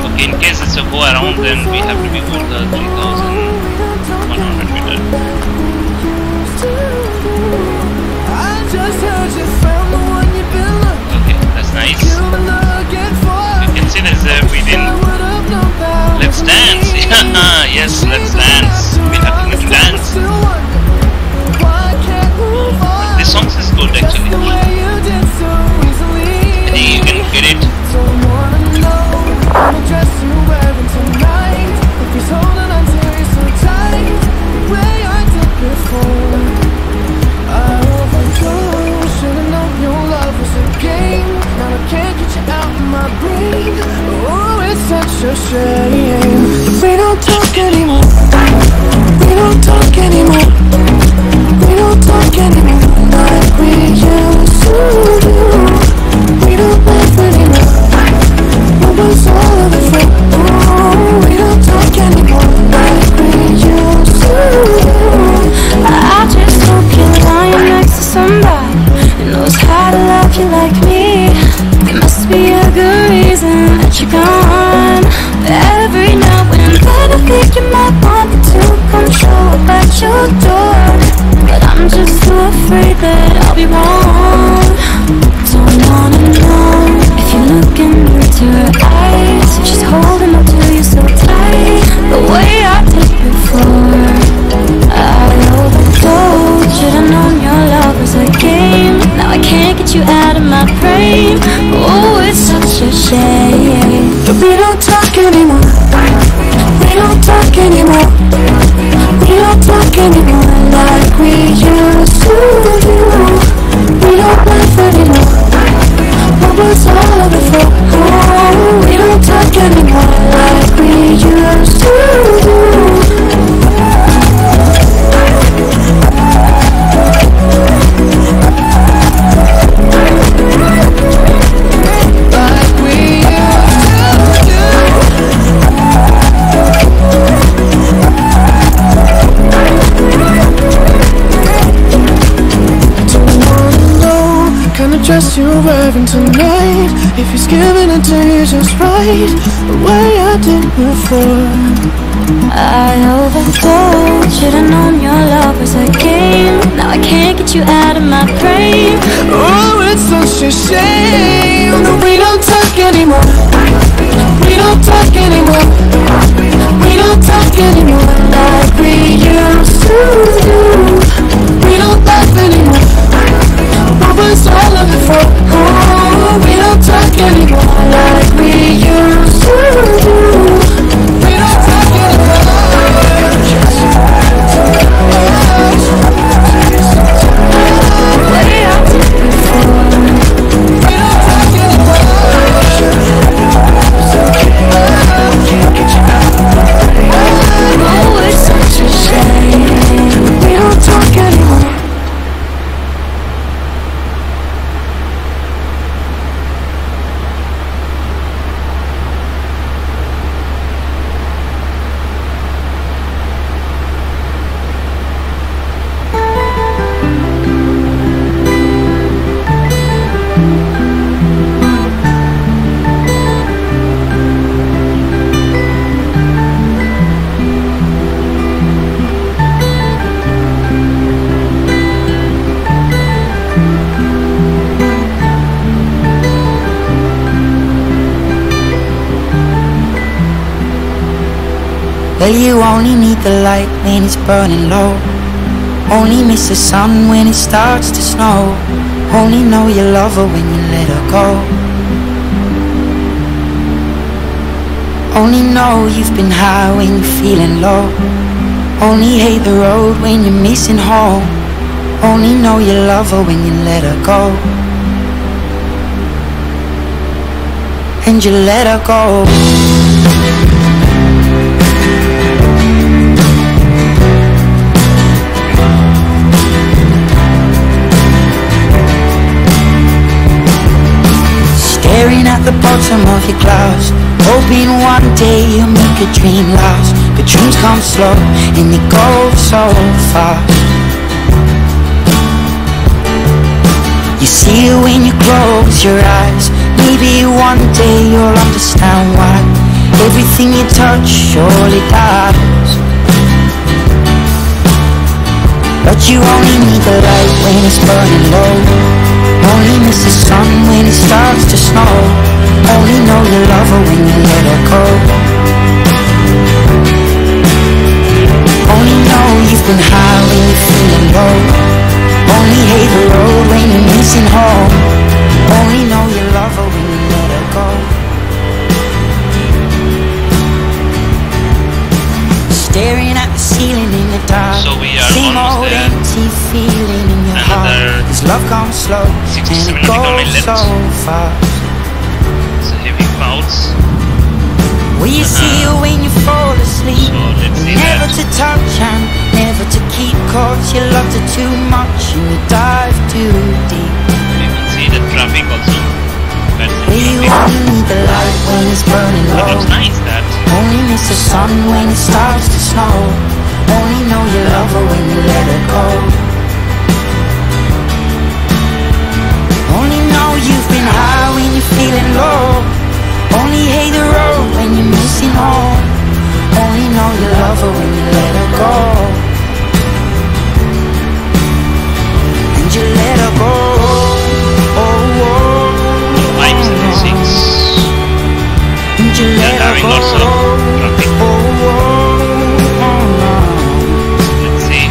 [SPEAKER 2] Okay, in case it's a go around, then we have to be going to 3,100 meter. Okay, that's nice. You can see there's a within. Let's dance. Yes, let's dance. We have to dance. This song is good actually. I think you can get it.
[SPEAKER 1] Such a shame. We don't talk anymore. We don't talk anymore. We don't talk anymore like we used to do. We don't laugh anymore. What was all of the fun? Oh, we don't talk anymore like we used to do. I just don't get lying next to somebody who knows how to love you like me. There must be a good reason that you're gone. Every now and then I think you might want me to come show up at your door, but I'm just too afraid that I'll be wrong. Don't wanna know if you're looking into her eyes. She's holding on to you so tight, the way I did before. I overdosed. Should've known your love was a game. Now I can't get you out of my brain. Oh, it's such a shame that we don't talk anymore. We don't talk anymore. We don't talk anymore like we used to do. We don't laugh anymore. What was all of the fun? Oh, we don't talk anymore like we used to do. Dress you're wearing tonight. If he's giving it to you just right, the way I did before. I overdosed. Should've known your love was a game. Now I can't get you out of my brain. Oh, it's such a shame that we don't talk anymore. We don't talk anymore. We don't talk anymore like we used to do. We don't laugh anymore. What was all of it for? Oh, we don't talk anymore like we used to do. We don't talk anymore. Way I did before. We don't talk anymore. Oh, it's such a shame. We don't talk anymore.
[SPEAKER 5] Well, you only need the light when it's burning low. Only miss the sun when it starts to snow. Only know you love her when you let her go. Only know you've been high when you're feeling low. Only hate the road when you're missing home. Only know you love her when you let her go. And you let her go. Staring at the bottom of your glass, hoping one day you'll make a dream last. But dreams come slow and they go so fast. You see it when you close your eyes. Maybe one day you'll understand why everything you touch surely dies. But you only need the light when it's burning low. Only miss the sun when it starts to snow. Only know you love her when you let her go. Only know you've been high when you're feeling low. Only hate the road when you're missing home. Only know you love her when you let her go. Staring at the ceiling in the dark.
[SPEAKER 2] So we are
[SPEAKER 5] Same
[SPEAKER 2] almost
[SPEAKER 5] old
[SPEAKER 2] there.
[SPEAKER 5] empty feeling in your heart. This love comes slow and it goes so fast.
[SPEAKER 2] So heavy clouds.
[SPEAKER 5] Will you see you when you fall asleep?
[SPEAKER 2] So let's see
[SPEAKER 5] Never
[SPEAKER 2] that.
[SPEAKER 5] to touch and never to keep, cause you loved her too much and you dive too deep.
[SPEAKER 2] You can see the traffic also. That's
[SPEAKER 5] Will you
[SPEAKER 2] the
[SPEAKER 5] only need the light when it's burning
[SPEAKER 2] It
[SPEAKER 5] low?
[SPEAKER 2] looks nice that.
[SPEAKER 5] Only miss the sun when it starts to snow. Only know you love her when you let her go. Only know you've been high when you're feeling low. Only hate the road when you're missing home. Only know you love her when you let her go. And you let her go. Oh, oh.
[SPEAKER 2] 576.
[SPEAKER 5] And you
[SPEAKER 2] We
[SPEAKER 5] let
[SPEAKER 2] are
[SPEAKER 5] her
[SPEAKER 2] having
[SPEAKER 5] go.
[SPEAKER 2] lots of traffic.
[SPEAKER 5] Oh, oh, oh.
[SPEAKER 2] Let's see.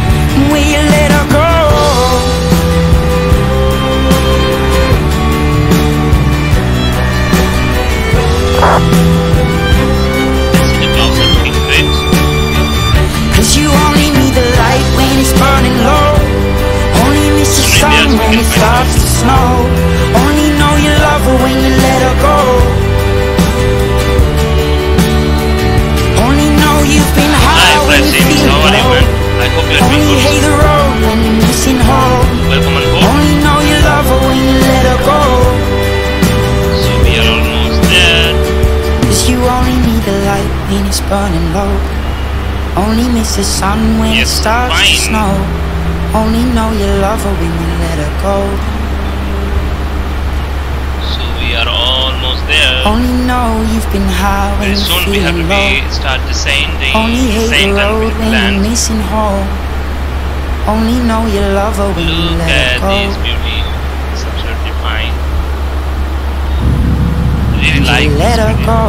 [SPEAKER 5] Will you let her go?
[SPEAKER 2] Let's see the clouds are looking great.
[SPEAKER 5] Cause you only need the light when it's burning low. Only miss the sun when it starts to snow. Only know you love her when you let her go. Only know you've been high
[SPEAKER 2] Hi,
[SPEAKER 5] when
[SPEAKER 2] Flash
[SPEAKER 5] you're
[SPEAKER 2] James.
[SPEAKER 5] feeling
[SPEAKER 2] How are you,
[SPEAKER 5] low.
[SPEAKER 2] man? I hope you are doing
[SPEAKER 5] Only hate
[SPEAKER 2] good.
[SPEAKER 5] the road when you're missing home.
[SPEAKER 2] Welcome on board.
[SPEAKER 5] Only know you love her when you let her go.
[SPEAKER 2] So we are almost there.
[SPEAKER 5] Cause you only need the light when it's burning low. Only miss the sun when it
[SPEAKER 2] Yes,
[SPEAKER 5] starts to
[SPEAKER 2] fine.
[SPEAKER 5] snow. Only know you love her when you let her go.
[SPEAKER 2] So we are almost there.
[SPEAKER 5] Only know you've been high when
[SPEAKER 2] Very
[SPEAKER 5] you're
[SPEAKER 2] soon we have to
[SPEAKER 5] feeling low.
[SPEAKER 2] start descending.
[SPEAKER 5] Only hate the road when you're
[SPEAKER 2] land.
[SPEAKER 5] missing home. Only know you love her when you
[SPEAKER 2] Look
[SPEAKER 5] let her
[SPEAKER 2] at
[SPEAKER 5] go.
[SPEAKER 2] this beauty. It's absolutely fine. Really
[SPEAKER 5] And
[SPEAKER 2] like
[SPEAKER 5] you
[SPEAKER 2] this
[SPEAKER 5] let her
[SPEAKER 2] video.
[SPEAKER 5] go.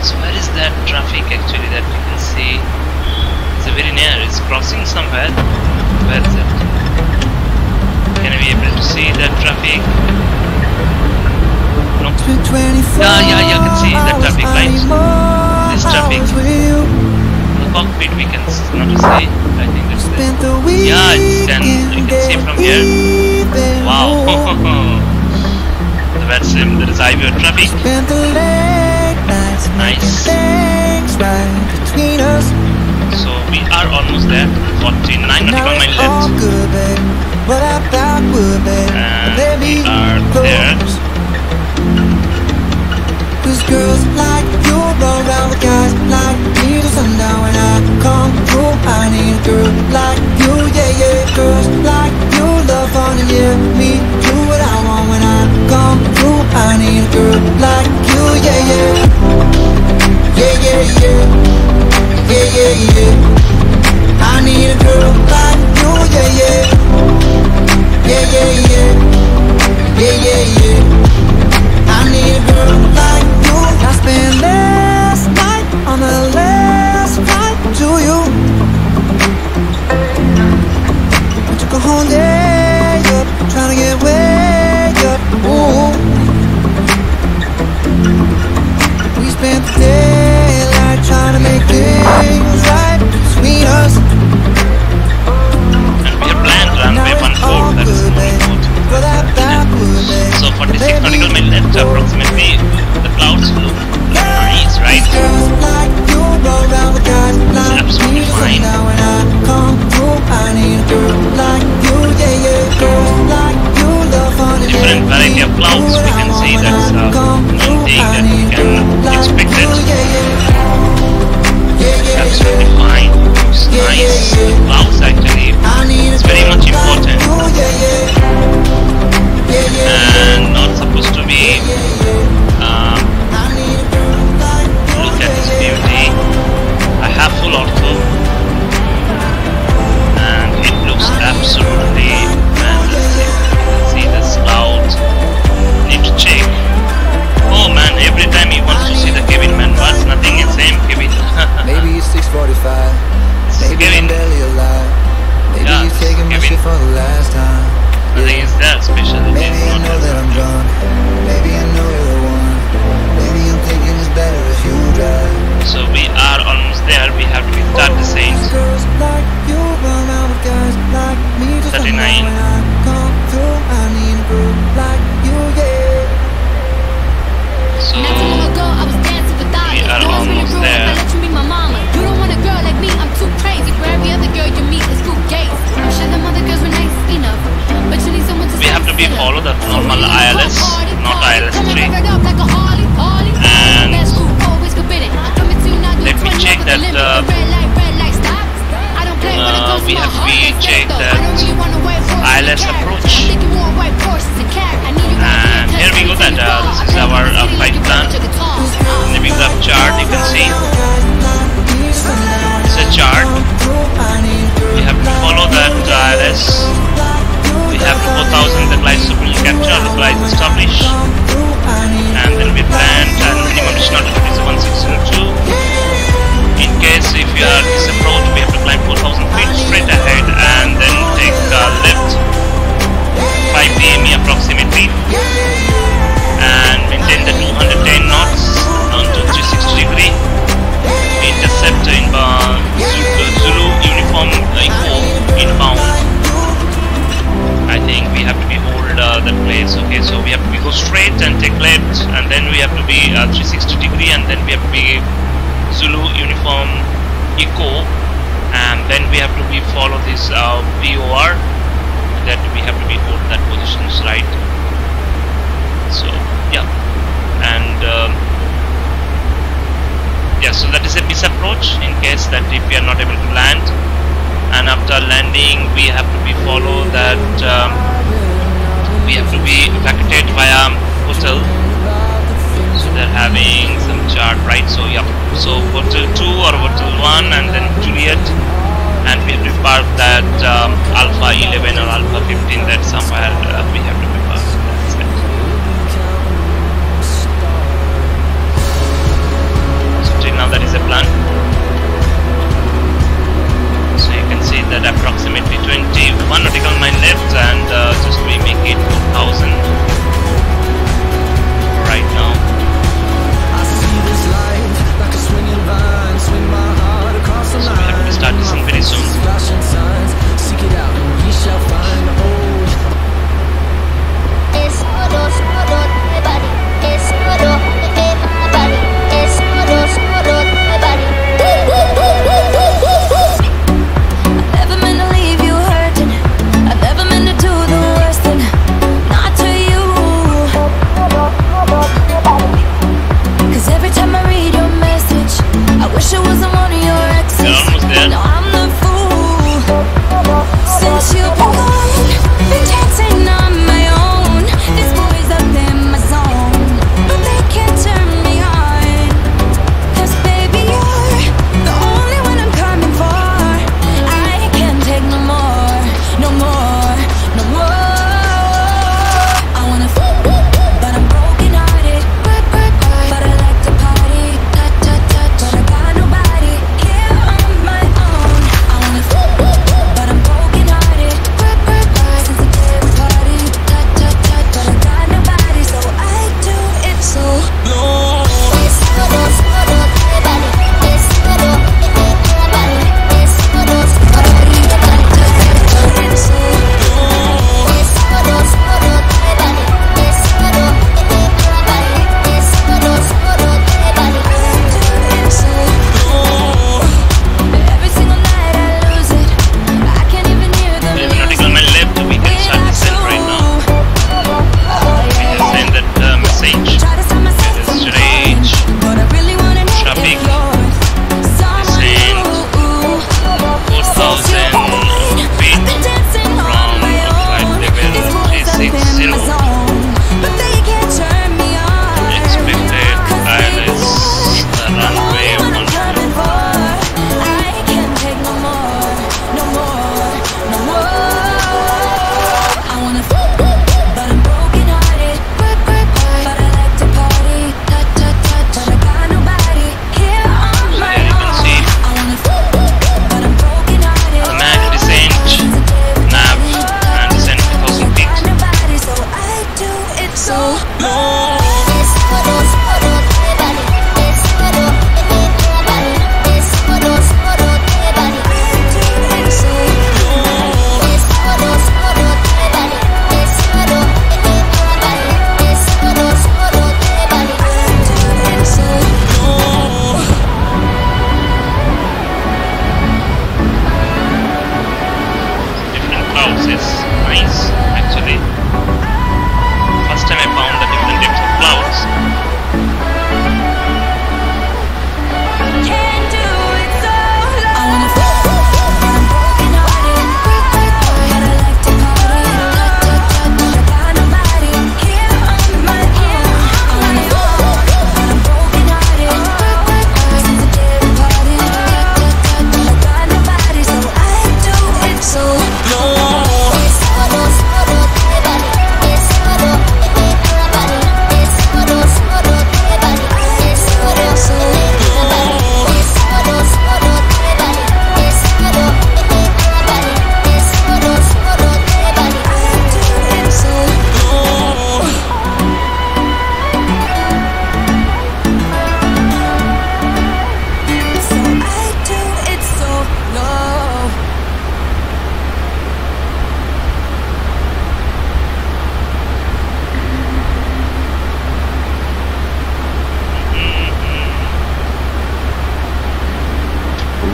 [SPEAKER 2] So where is that traffic actually that we can see? It's very near. It's crossing somewhere. Where is it? Can I be able to see that traffic? No. Yeah, you can see the traffic lights. This traffic. The cockpit we can not see. I think that's it. Yeah, it's and you can see from here. Wow. That's there is highway traffic. Nice. So we are almost there. 49 nautical mile left. And we are there.
[SPEAKER 6] Cause girls like you run around with guys like me till sundown. When I come through, I need a girl like you, yeah, yeah. Girls like you love fun and yeah, me do what I want. When I come through, I need a girl like you, yeah, yeah. Yeah, yeah, yeah. Yeah, yeah, yeah. I need a girl like you, yeah, yeah. Yeah, yeah, yeah. Yeah, yeah, yeah. I need a girl like you. I spent last night on the last flight to you.
[SPEAKER 2] Kevin.
[SPEAKER 6] for the last time.
[SPEAKER 2] Nothing is that special. It
[SPEAKER 6] Maybe
[SPEAKER 2] is
[SPEAKER 6] I
[SPEAKER 2] not
[SPEAKER 6] know that I'm drunk. Maybe I know you're the one. Maybe I'm thinking it's better if you drive.
[SPEAKER 2] So we are almost there. We have to start the Saints.
[SPEAKER 6] Girls like you run out with guys like me. Just
[SPEAKER 2] 39.
[SPEAKER 6] when I come through, I need a girl like you, yeah.
[SPEAKER 2] So
[SPEAKER 1] Not too long ago, I was dancing with
[SPEAKER 2] we are almost there.
[SPEAKER 1] I let you be my mama. You don't want a girl like me, I'm too crazy. For every other girl you meet is too gay. I'm sure them other girls were nice enough, but you need someone to
[SPEAKER 2] We have to be follow the normal ILS, not ILS3. And let me check that we have to be check that ILS approach. And here we go. That this is our flight plan. In the big graph chart, you can see it's a chart. We have to follow that ILS. We have 4,000 the glide supremely capture, the glide establish, and then we land, and minimum additional altitude is 1602. In case if you are this approach, we have to climb 4,000 feet straight ahead and then take left 5 pm approximately and maintain the 210 knots down to 360 degree. Intercept in Zulu uniform echo inbound. I think we have to be hold that place. Okay, so we have to be go straight and take left, and then we have to be 360 degree, and then we have to be Zulu uniform echo, and then we have to be follow this POR, that we have to be hold that positions, right? So yeah, and yeah, so that is a miss approach in case that if we are not able to land. And after landing, we have to be follow that we have to be evacuated via hotel. So they're having some chart, right? So yeah, so hotel 2 or hotel 1, and then Juliet, and we have to park that Alpha 11 or Alpha 15. That somewhere we have to be parked. That's it. So till now that is a plan. So you can see that approximately 21 nautical mile left, and just we make it 4,000 right now. So we have to start this very soon.
[SPEAKER 1] Wish it wasn't one of your exes.
[SPEAKER 2] We're almost there.
[SPEAKER 1] Now I'm the fool.
[SPEAKER 2] nice actually. First time I found the different types of clouds.
[SPEAKER 1] Can't do it so low.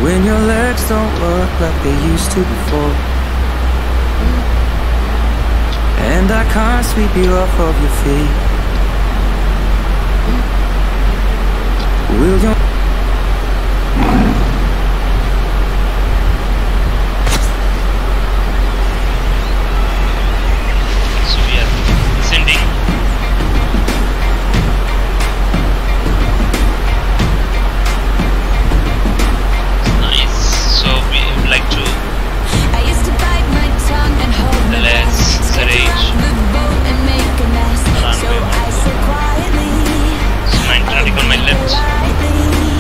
[SPEAKER 6] When your legs don't work like they used to before, and I can't sweep you off of your feet, will you?
[SPEAKER 2] So we are descending.
[SPEAKER 1] I used to bite my tongue and hold my breath. Step around the boat and make a mess. So I said quietly,
[SPEAKER 2] on my left.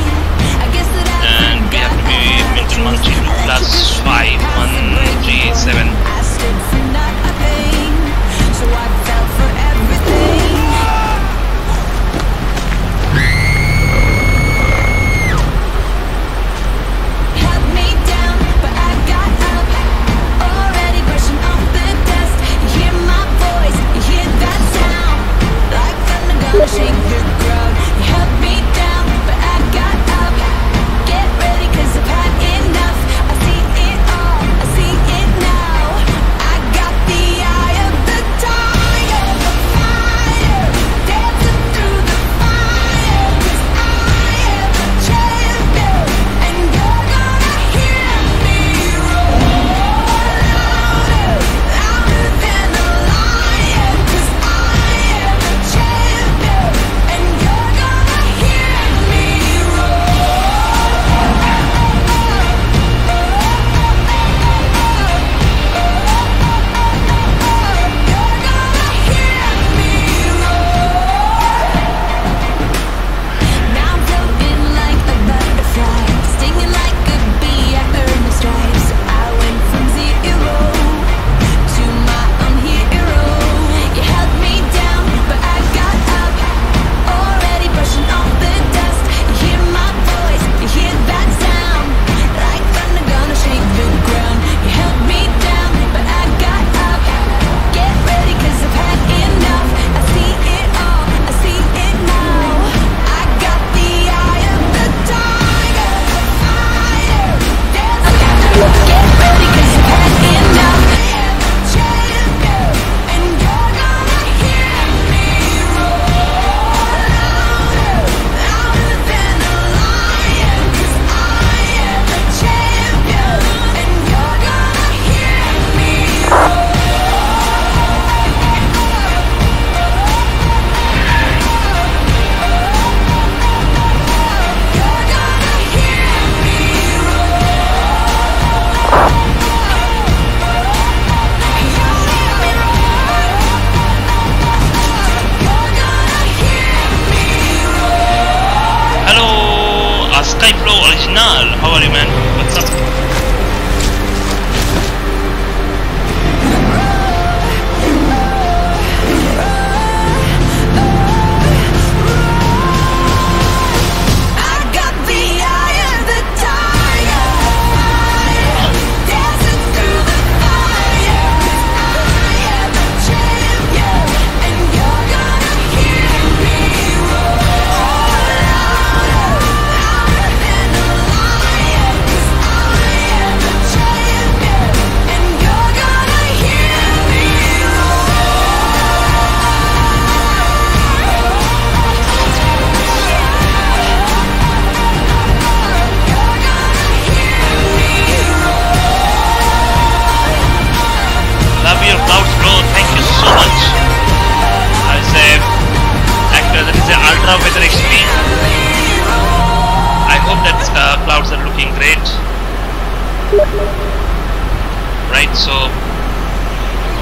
[SPEAKER 2] right? So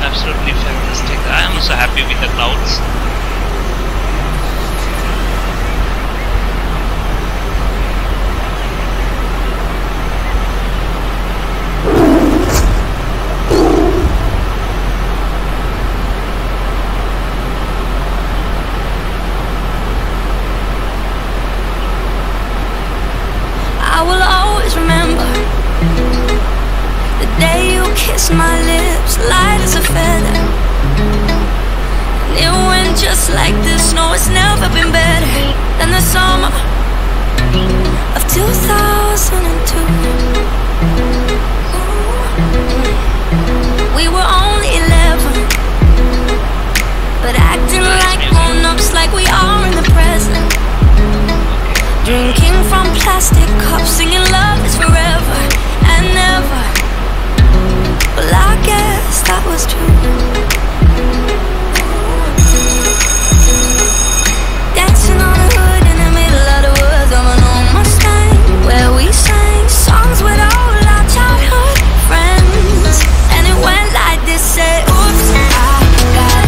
[SPEAKER 2] absolutely fantastic. I am also happy with the clouds.
[SPEAKER 1] I will always remember the day you kissed my lips, light as a feather. And it went just like this. No, it's never been better than the summer of 2002. We were only 11, but acting like grown-ups, like we are in the present. Drinking from plastic cups, singing love is forever and never. Well, I guess that was true. Dancing on the hood in the middle of the woods of an old Mustang, where we sang songs with all our childhood friends. And it went like this, say, oops, I got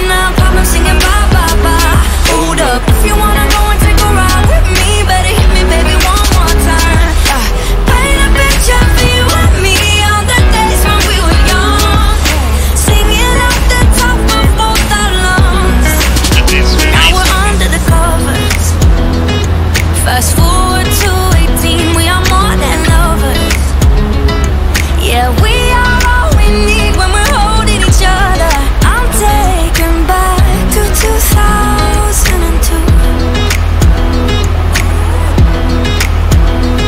[SPEAKER 1] 99 problems singing bye, bye, bye. Hold up, if you wanna go and take a ride with me, better hit me, baby, one more time. Paint a picture for you and me on the days when we were young, singing out the top of both our lungs. Now we're under the covers. Fast forward to 18, we are more than lovers. Yeah, we are all we need when we're holding each other. I'm taken back to 2002.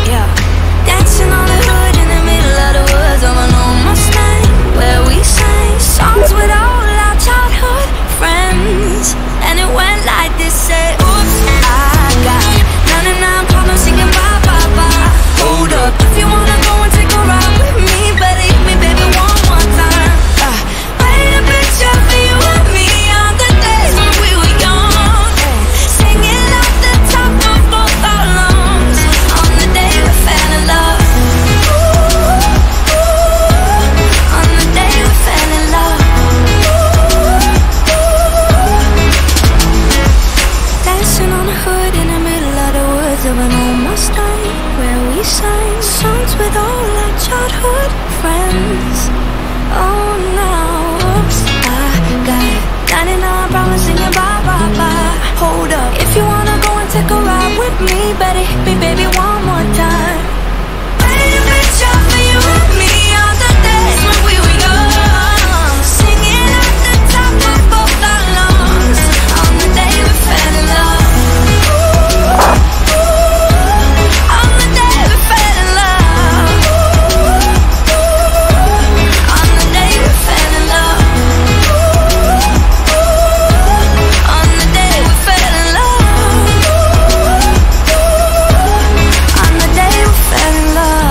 [SPEAKER 1] Yeah, dancing on the hood in the middle of the woods of an old Mustang, where we sang songs with all our childhood friends. And it went like this, say, oops, I got 99 problems singing bye, bye, bye. Hold up, if you wanna go and take a ride with me, better hit me, baby, one more time. Paint a picture for you and me on the days when we were young, singing out the top of both our lungs on the day we fell in love. On the day we fell in love. Dancing on the hood in the middle of the woods of an old Mustang, where we sang songs with all our childhood friends. Oh, now, oops, I got 99 problems singing bye, bye, bye. Hold up, if you wanna go and take a ride with me, better hit me, baby, one more time. Paint a picture for you and me on the days when we were young, singing at the top of both our lungs on the day we fell in love. On the day we fell in love. On the day we fell in love. On the day we fell in love. On the day we fell in love.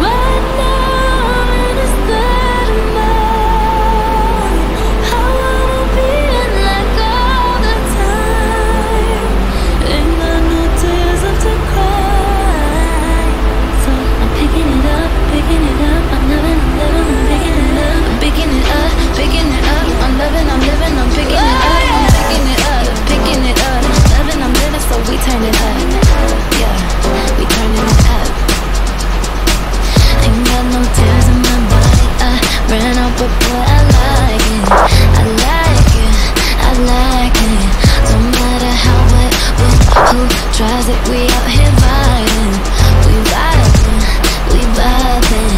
[SPEAKER 1] Right now in this state of mind, I wanna be in like all the time. Ain't got no tears left to cry. So I'm picking it up, picking it up. I'm living, I'm living, I'm picking it up. I'm picking it up, picking it up. I'm living, I'm living, I'm picking it up. I'm picking it up, picking it up. I'm living, I'm living, so we turn it up. Yeah, we turning it up. Ain't got no tears in my body. I ran out, but boy, I like it. I like it, I like it. Don't matter how, what, who tries it. We out here vibing. We vibing, we vibing.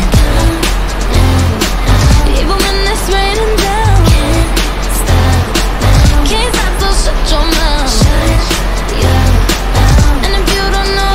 [SPEAKER 1] Even when it's raining down, can't stop, so shut your mouth. And if you don't know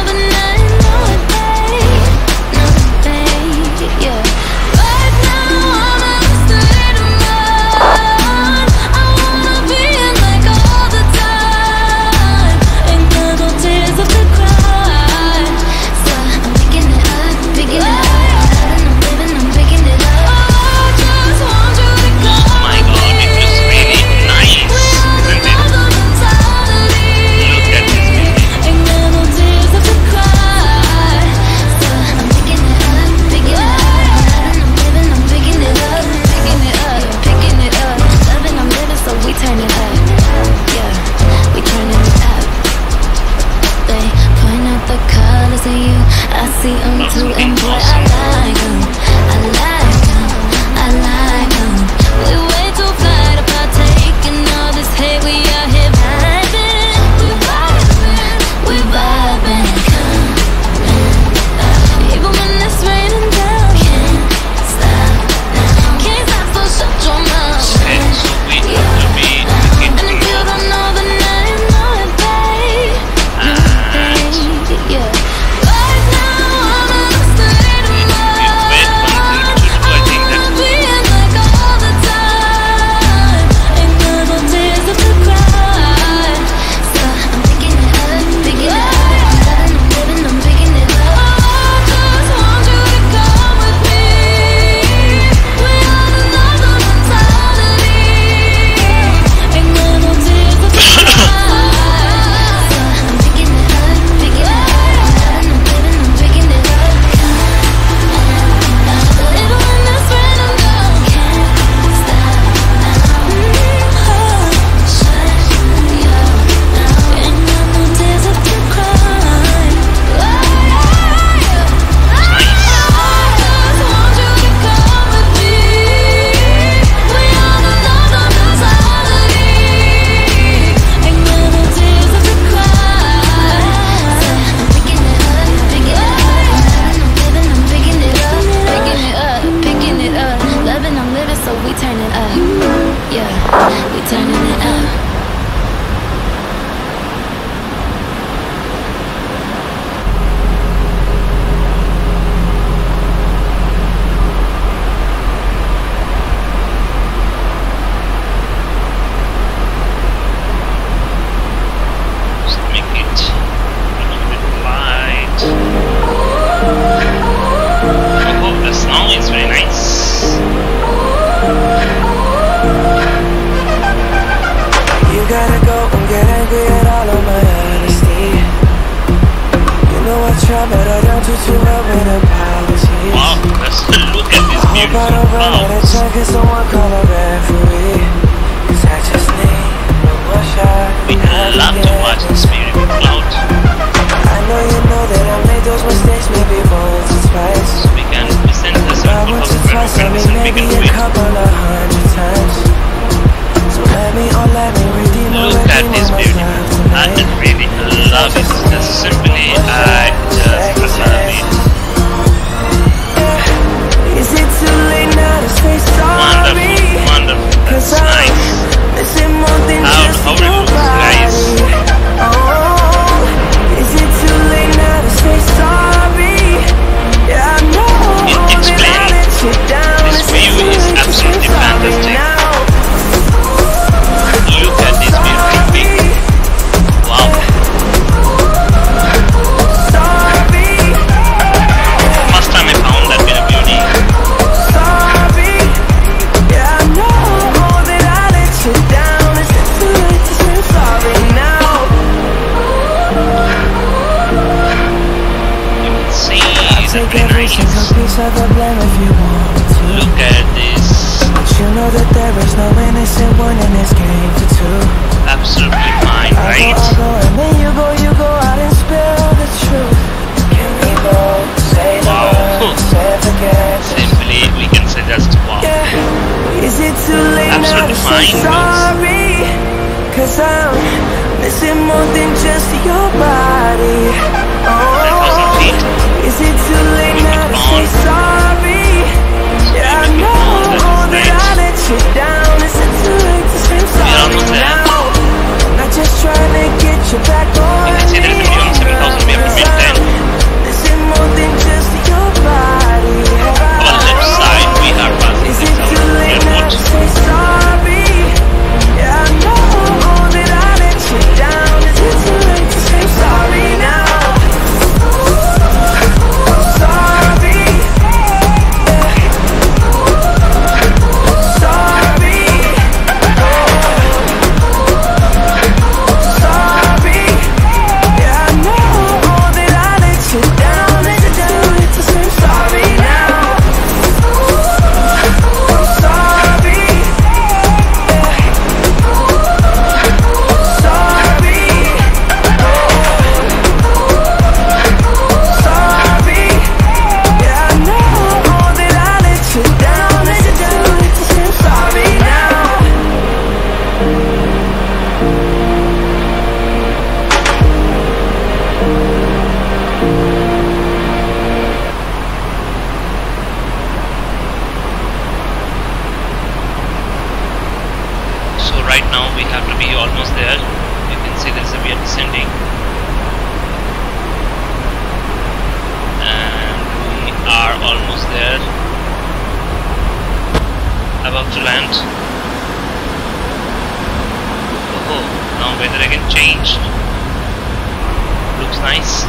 [SPEAKER 1] because of you. I see them too, and boy, I like them. I like them. I like them. We way too fly to partake in all this hate. We out here vibing. We vibing. We vibing. Even when it's raining down, can't stop now. Can't stop, so shut your mouth.
[SPEAKER 2] Okay, so we have to be
[SPEAKER 1] And if you don't know, then I know it, babe. Yeah. Right now, I'm in a state of mind.
[SPEAKER 2] I think that
[SPEAKER 1] Being like all the time. Ain't got no tears left to cry. So I'm picking it up, picking it up. I'm living, I'm picking it up. I just want you to come with me. We are the love of mentality. Ain't got no tears left to cry. So I'm picking it up, picking it up. I'm living, I'm picking it up. Even when it's raining down, can't stop now. Shut you down. Ain't got no tears left to cry. I just want you to come with me. We are the love of mentality. Ain't got no tears left to cry. I'm picking it up, picking it up. I'm living, I'm picking it up, picking it up, picking it up. Loving, I'm living, so we turn it up. Yeah, we turning it up.
[SPEAKER 2] just make it a little bit light. Oh, the snow is very nice.
[SPEAKER 6] You gotta go and get angry at all of my honesty. You know I try, but I don't do too well with apologies.
[SPEAKER 2] Wow, let's look at this
[SPEAKER 6] I hope I
[SPEAKER 2] beautiful
[SPEAKER 6] don't run out of
[SPEAKER 2] clouds.
[SPEAKER 6] time, can someone call a referee? 'Cause I just need one more shot.
[SPEAKER 2] We love to watch this beautiful cloud.
[SPEAKER 6] I know you know that I made those mistakes maybe once or twice.
[SPEAKER 2] We can send this
[SPEAKER 6] I
[SPEAKER 2] out
[SPEAKER 6] once
[SPEAKER 2] for
[SPEAKER 6] or twice, I mean
[SPEAKER 2] we
[SPEAKER 6] maybe
[SPEAKER 2] can
[SPEAKER 6] a
[SPEAKER 2] wait.
[SPEAKER 6] couple of hundred times. So let me redeem
[SPEAKER 2] Look at this beauty. I really love it. The symphony, I just love it.
[SPEAKER 6] Is it too late now to say sorry?
[SPEAKER 2] Wonderful, wonderful. That's nice.
[SPEAKER 6] Missing more than just
[SPEAKER 2] How it
[SPEAKER 6] your
[SPEAKER 2] looks, guys.
[SPEAKER 6] body. Oh, is it too late now to say sorry? Yeah, I know
[SPEAKER 2] In
[SPEAKER 6] that I
[SPEAKER 2] X-Plane,
[SPEAKER 6] let you down.
[SPEAKER 2] this view is absolutely fantastic. Look at this beautiful thing. Wow. First time I found that bit of beauty.
[SPEAKER 6] Sorry, yeah, I know that I let you down. Is it too late to say sorry now?
[SPEAKER 2] You can see
[SPEAKER 6] Take
[SPEAKER 2] the
[SPEAKER 6] every single
[SPEAKER 2] nice.
[SPEAKER 6] piece of the blame if you want me to.
[SPEAKER 2] Look at this.
[SPEAKER 6] But you know that there is no innocent one in this game for two.
[SPEAKER 2] Absolutely fine,
[SPEAKER 6] I
[SPEAKER 2] right?
[SPEAKER 6] go, and then you go out and spill the truth. Can we both say the
[SPEAKER 2] Wow.
[SPEAKER 6] words, say forget?
[SPEAKER 2] Simply, we can say just wow.
[SPEAKER 6] Yeah. Is it too late
[SPEAKER 2] Absolutely
[SPEAKER 6] now to
[SPEAKER 2] fine,
[SPEAKER 6] say
[SPEAKER 2] folks.
[SPEAKER 6] sorry? 'Cause I'm missing more than just your body.
[SPEAKER 2] 10,000
[SPEAKER 6] Oh,
[SPEAKER 2] feet.
[SPEAKER 6] is it too late
[SPEAKER 2] Moving
[SPEAKER 6] now to
[SPEAKER 2] on.
[SPEAKER 6] say sorry? Yeah, I
[SPEAKER 2] Moving on,
[SPEAKER 6] know
[SPEAKER 2] that is
[SPEAKER 6] that I
[SPEAKER 2] nice.
[SPEAKER 6] let you down. Is it too late to say sorry
[SPEAKER 2] almost there.
[SPEAKER 6] now? Not just trying to get you back on
[SPEAKER 2] You can see there is a view on 7,000
[SPEAKER 6] me.
[SPEAKER 2] to land. Oh, now weather again changed. Looks nice.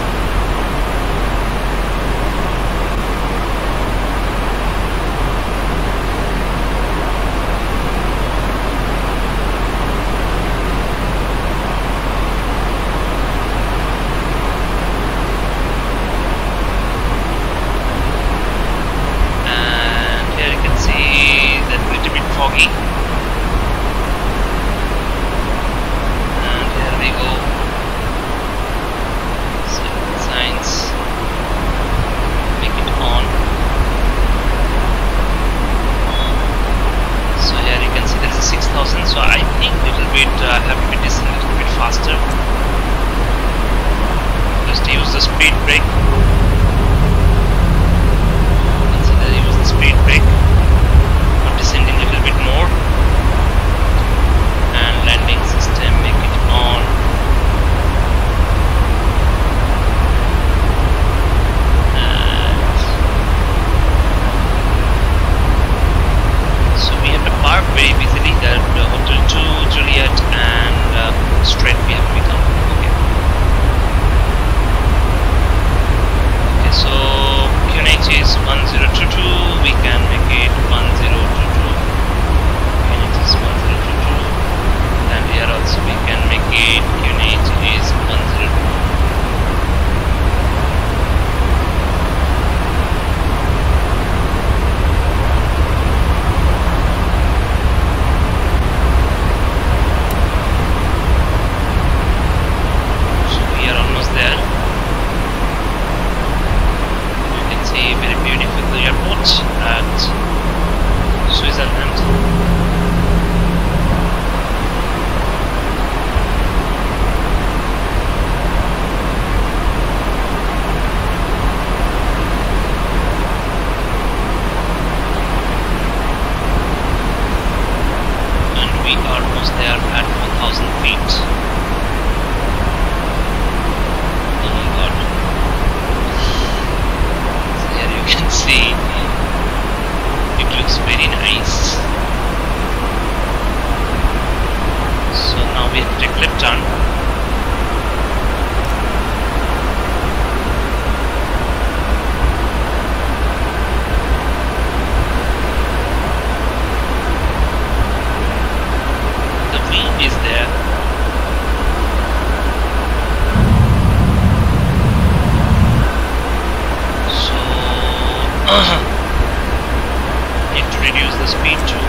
[SPEAKER 2] Need to reduce the speed too,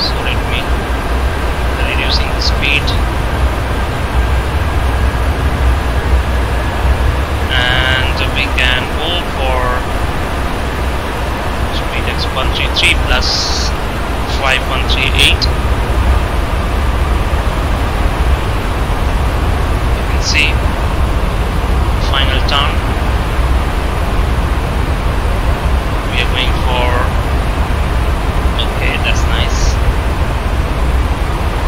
[SPEAKER 2] so let me reducing the speed, and we can go for speed X133 plus 5138. You can see final turn. We are going for, okay, that's nice.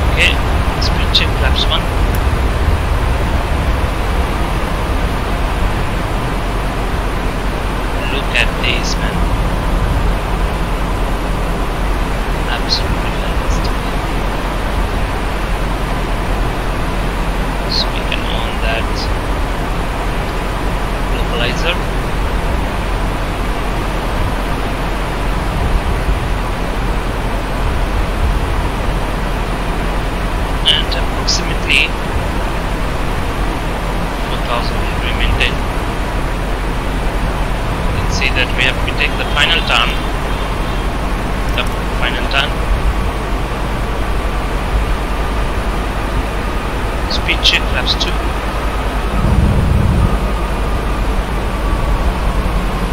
[SPEAKER 2] Okay, speed check, flaps 1. Look at this, man. Absolutely fantastic. So we can on that localizer. And approximately 4000 will be maintained. You can see that we have to take the final turn. The final turn. Speed check, flaps 2.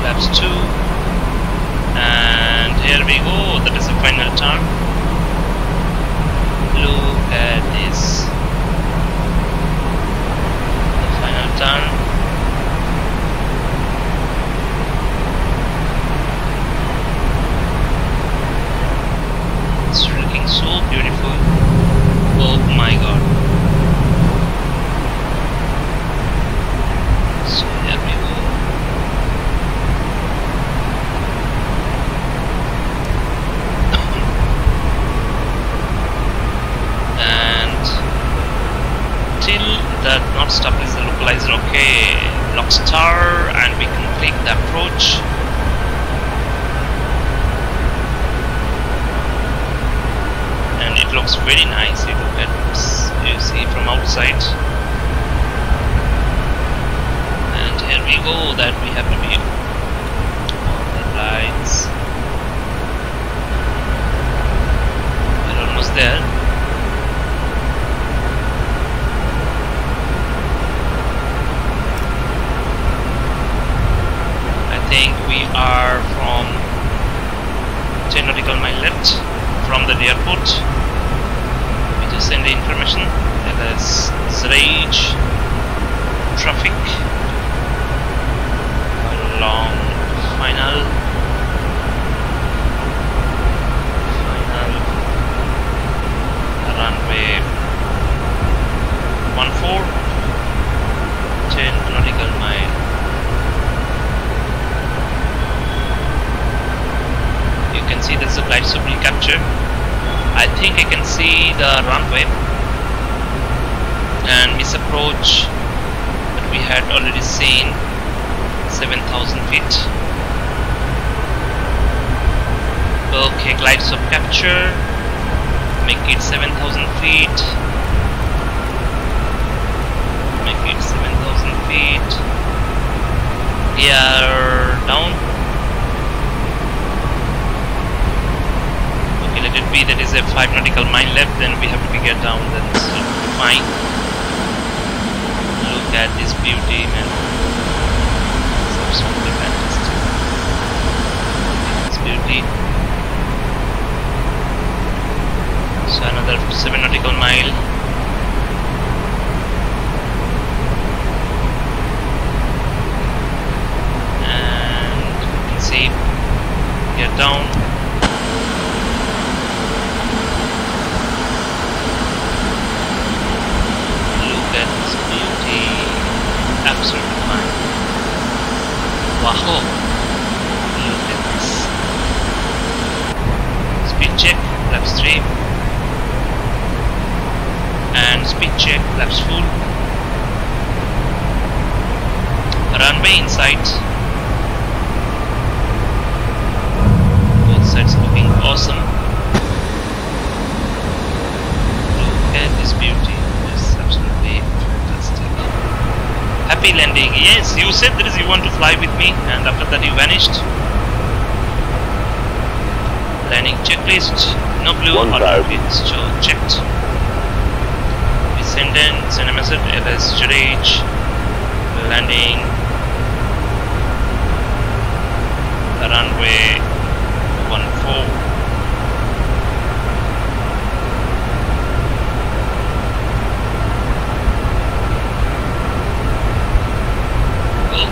[SPEAKER 2] Flaps 2. And here we go, that is the final turn. Look at this. The final turn. It's looking so beautiful. Oh my god. So here we go. click the approach. And it looks very nice. You look at, you see from outside. And here we go, that we have to be on the lights. We're almost there. I think we are from 10 nautical mile left from the airport. We just send the information. LSZH traffic along final runway 14, 10 nautical mile. You can see there's a glide slope recapture. I think I can see the runway and misapproach that we had already seen, 7,000 feet. Okay, glide slope capture, make it 7,000 feet, make it 7,000 feet, gear down. Let it be that is a 5 nautical mile left, then we have to be get down, then it's fine. Look at this beauty, man. It's absolutely fantastic. This beauty. So another 7 nautical mile. And you can see, get down. Absolutely fine. Wow! Look at this. Speed check, flaps 3. And speed check, flaps full. Runway in sight. Both sides looking awesome. Look at this beauty. It's absolutely fantastic. Happy landing. Yes, you said that you want to fly with me, and after that you vanished. Landing checklist. No blue order it's checked. We send a message. LSZH landing runway 14.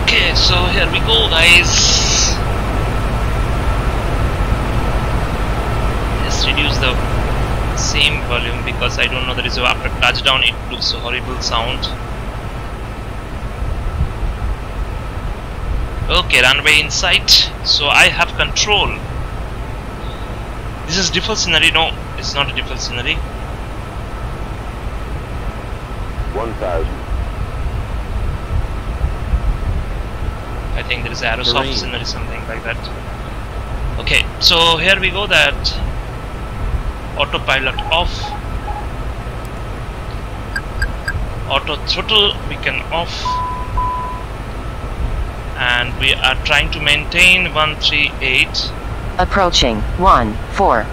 [SPEAKER 2] Okay, so here we go, guys. Just reduce the same volume because I don't know that is after touchdown it looks a horrible sound. Okay, runway in sight. So I have control. This is default scenery. No, it's not a default scenery.
[SPEAKER 3] 1,000.
[SPEAKER 2] I think there is aerosoft scenery, something like that. Okay, so here we go, that autopilot off, auto throttle we can off, and we are trying to maintain 138.
[SPEAKER 4] Approaching 14.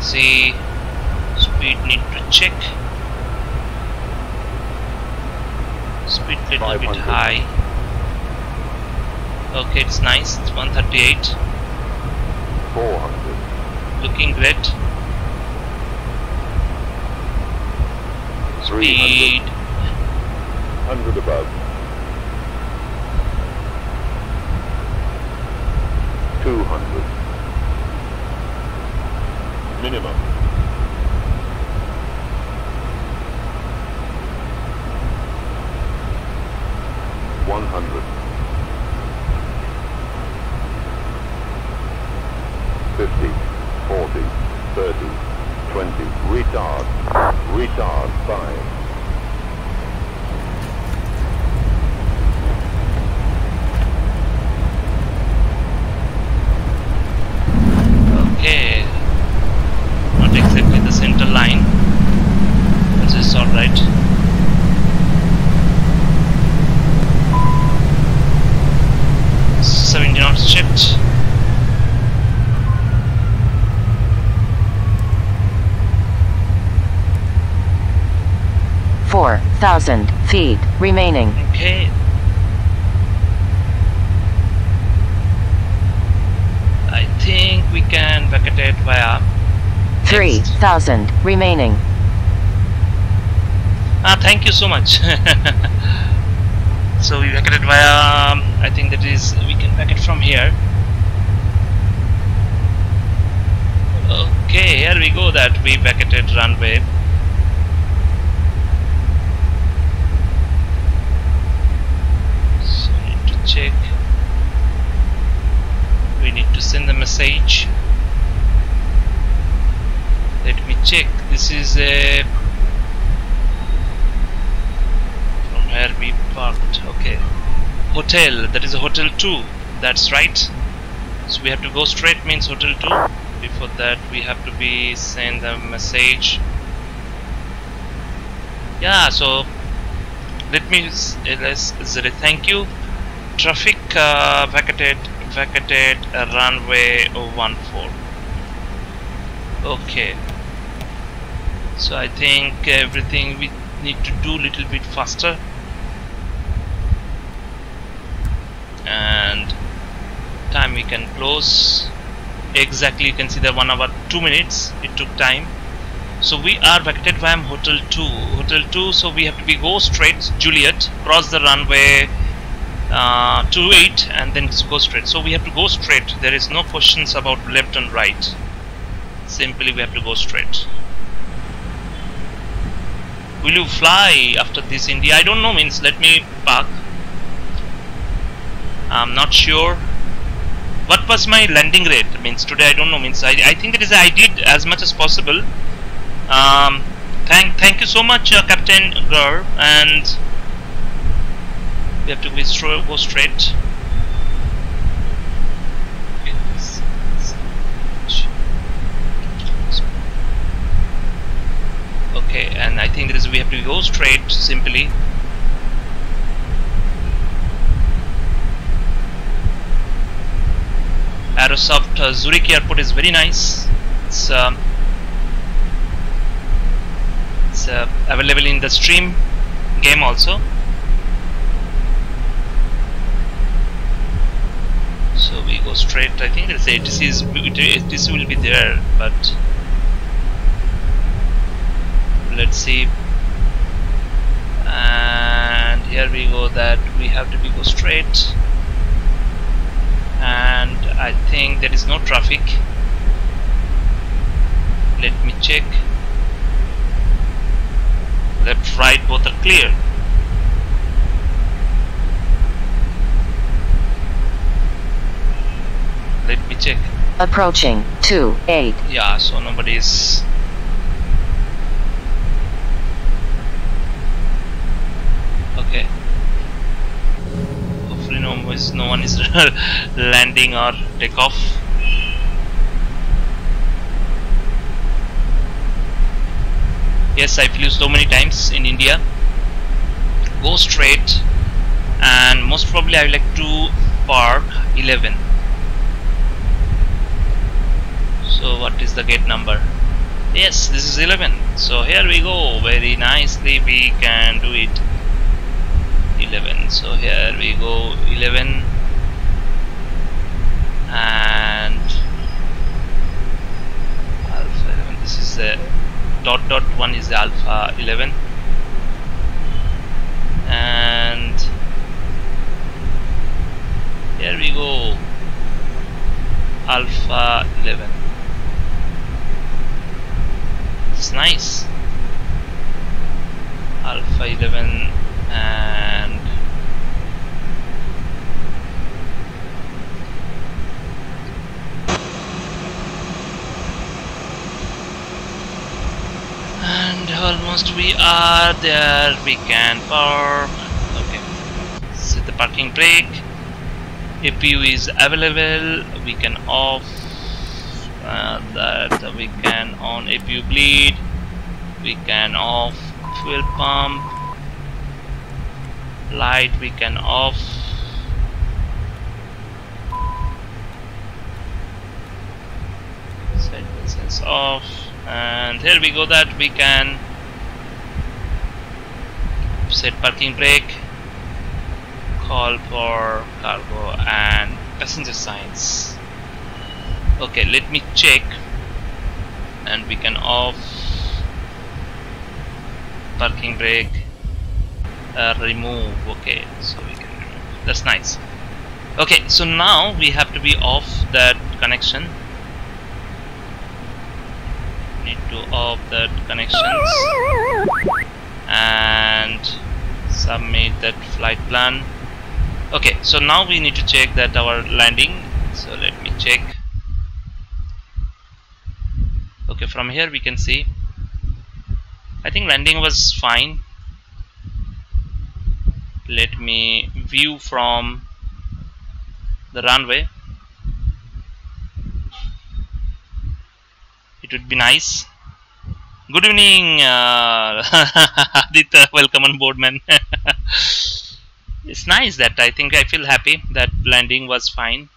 [SPEAKER 2] See, speed need to check. Speed little bit high. Okay, it's nice. It's 138.
[SPEAKER 3] 400.
[SPEAKER 2] Looking great. Speed.
[SPEAKER 3] 100 above. 200. Minimum. 100. 50, 40, 30,
[SPEAKER 7] FFA320, retard. Retard 5.
[SPEAKER 2] Okay, not exactly the center line, but it's alright. So 70 knots checked.
[SPEAKER 4] $4,000 feet remaining.
[SPEAKER 2] Okay. I think we can vacate via
[SPEAKER 4] 3,000 remaining.
[SPEAKER 2] Thank you so much. So we vacated via, I think that is, we can vacate from here. Okay, here we go, that we vacated runway. So we need to check. We need to send a message. Let me check. This is a from where we parked. Okay, hotel. That is a hotel 2. That's right. So we have to go straight, means hotel 2. Before that, we have to be send a message. Yeah. So let me thank you. Traffic vacated runway 14. Okay, so I think everything we need to do a little bit faster, and time we can close exactly. You can see that 1 hour 2 minutes it took time. So we are vacated via hotel 2. So we have to go straight Juliet, cross the runway 28, and then go straight. So we have to go straight. There is no questions about left and right. Simply we have to go straight. Will you fly after this India? I don't know, means let me park. I'm not sure. What was my landing rate? Means today I don't know, means I think it is I did as much as possible. Thank you so much, Captain Gar, and we have to go straight. Okay, and I think we have to go straight simply. Aerosoft Zurich airport is very nice. It's available in the stream game also. So we go straight. I think there's ATC will be there, but let's see. And here we go, that we have to go straight, and I think there is no traffic. Let me check. Left, right, both are clear. Let me check.
[SPEAKER 4] Approaching 28.
[SPEAKER 2] Yeah, so nobody is. Okay. Hopefully no one is landing or takeoff. Yes, I flew so many times in India. Go straight, and most probably I would like to park 11. So what is the gate number? Yes, this is 11. So here we go. Very nicely we can do it. 11. So here we go, 11, and alpha 11. This is the dot 1 is the alpha 11, and here we go, alpha 11. It's nice. Alpha 11, and Almost we are there. We can park. Okay, set the parking brake. APU is available. We can off that. We can on APU bleed. We can off fuel pump. Light we can off. Set distance off. And here we go that we can set parking brake, call for cargo and passenger signs. Okay, let me check, and we can off parking brake, remove. Okay, so we can remove. That's nice. Okay, so now we have to be off that connection. Need to off that connections and submit that flight plan. Okay, so now we need to check that our landing. So let me check. Okay, from here we can see I think landing was fine. Let me view from the runway. It would be nice. Good evening, Aditya. Welcome on board, man. It's nice that I feel happy that landing was fine.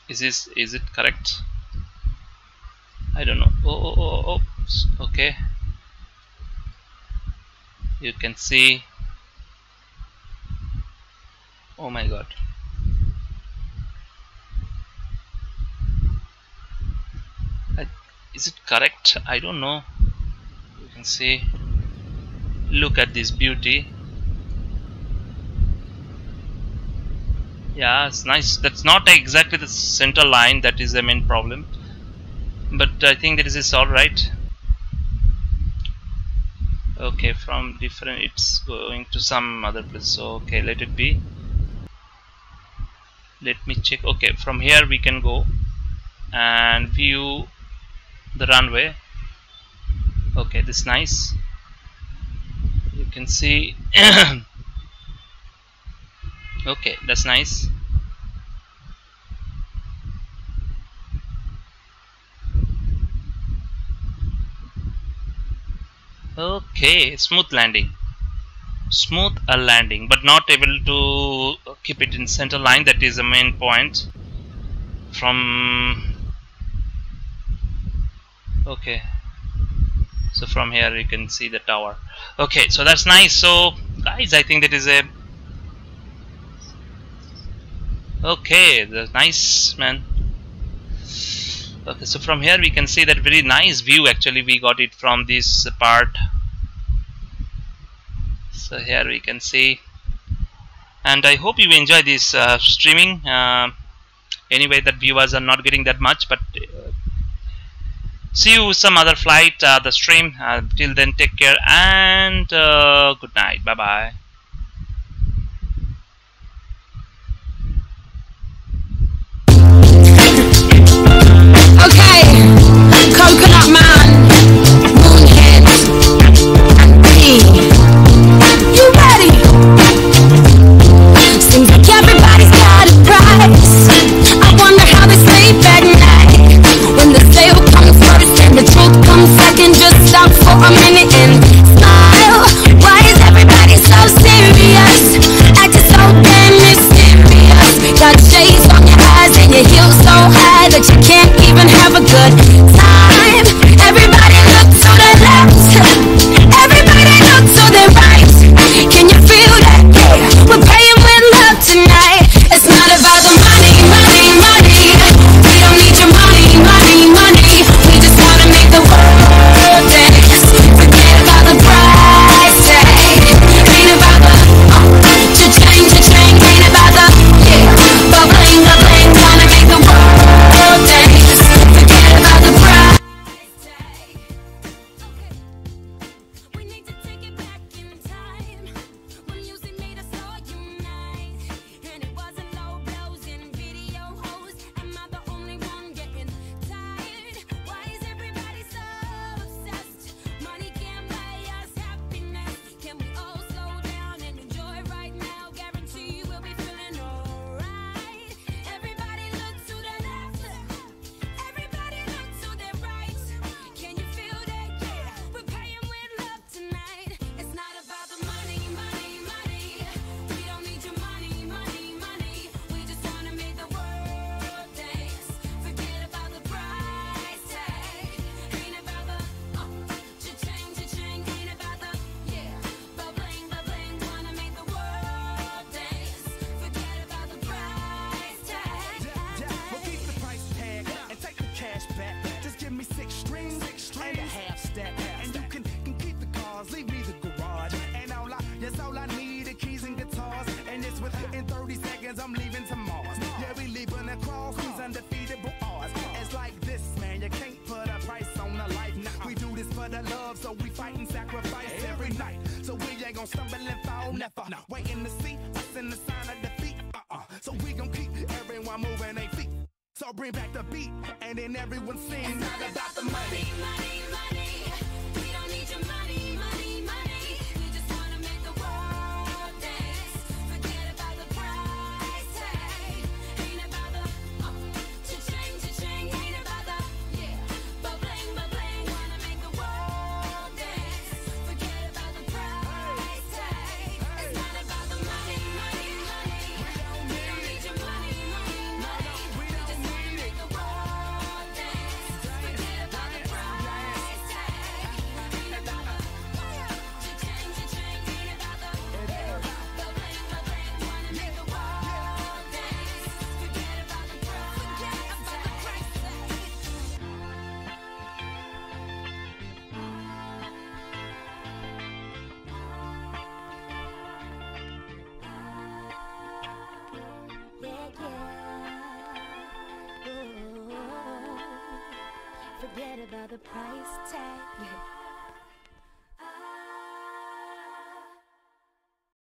[SPEAKER 2] Is it correct? I don't know. Oh. Okay. You can see. Oh my God. Is it correct? I don't know. You can see. Look at this beauty. Yeah, it's nice. That's not exactly the center line. That is the main problem. But I think that is all right. Okay, from different, it's going to some other place. So okay, let it be. Let me check. Okay, from here we can go and view the runway. Okay, this is nice. You can see. Okay, that's nice. Okay, smooth landing. Smooth a landing, but not able to keep it in center line. That is the main point. Okay, so from here you can see the tower. Okay, so that's nice. So guys, I think that is a okay, that's nice, man. Okay, so from here we can see that very nice view. Actually, we got it from this part. So here we can see, and I hope you enjoy this streaming. Anyway, that viewers are not getting that much, but see you some other flight, the stream. Till then, take care and good night. Bye bye.
[SPEAKER 1] Okay, Coconut Man, Moonhead, and B. You ready? Seems like everybody's got a price. I wonder how they sleep at night. When the sale comes first and the truth comes second, just stop for a minute and smile. Why is everybody so
[SPEAKER 8] So we fight and sacrifice every night. So we ain't gon' stumble and fall, never. Waiting to see us in the sign of defeat. So we gon' keep everyone moving their feet. So bring back the beat, and then everyone sings. It's not about the money.
[SPEAKER 1] Money, money. We don't need your money, money, money. We just wanna make the world dance. Forget about the price tag. Ain't about the cha-ching, cha-ching. Ain't about the ba-bling, ba-bling. Wanna make the world dance. Forget about the price tag. It's not about the money, money, money. We don't need your money, money, money. We just wanna make the world dance. Forget about the price tag. Ain't about the cha-ching, cha-ching. Ain't about the ba-bling, ba-bling. Wanna make the world dance. Forget about the price Forget about the price tag.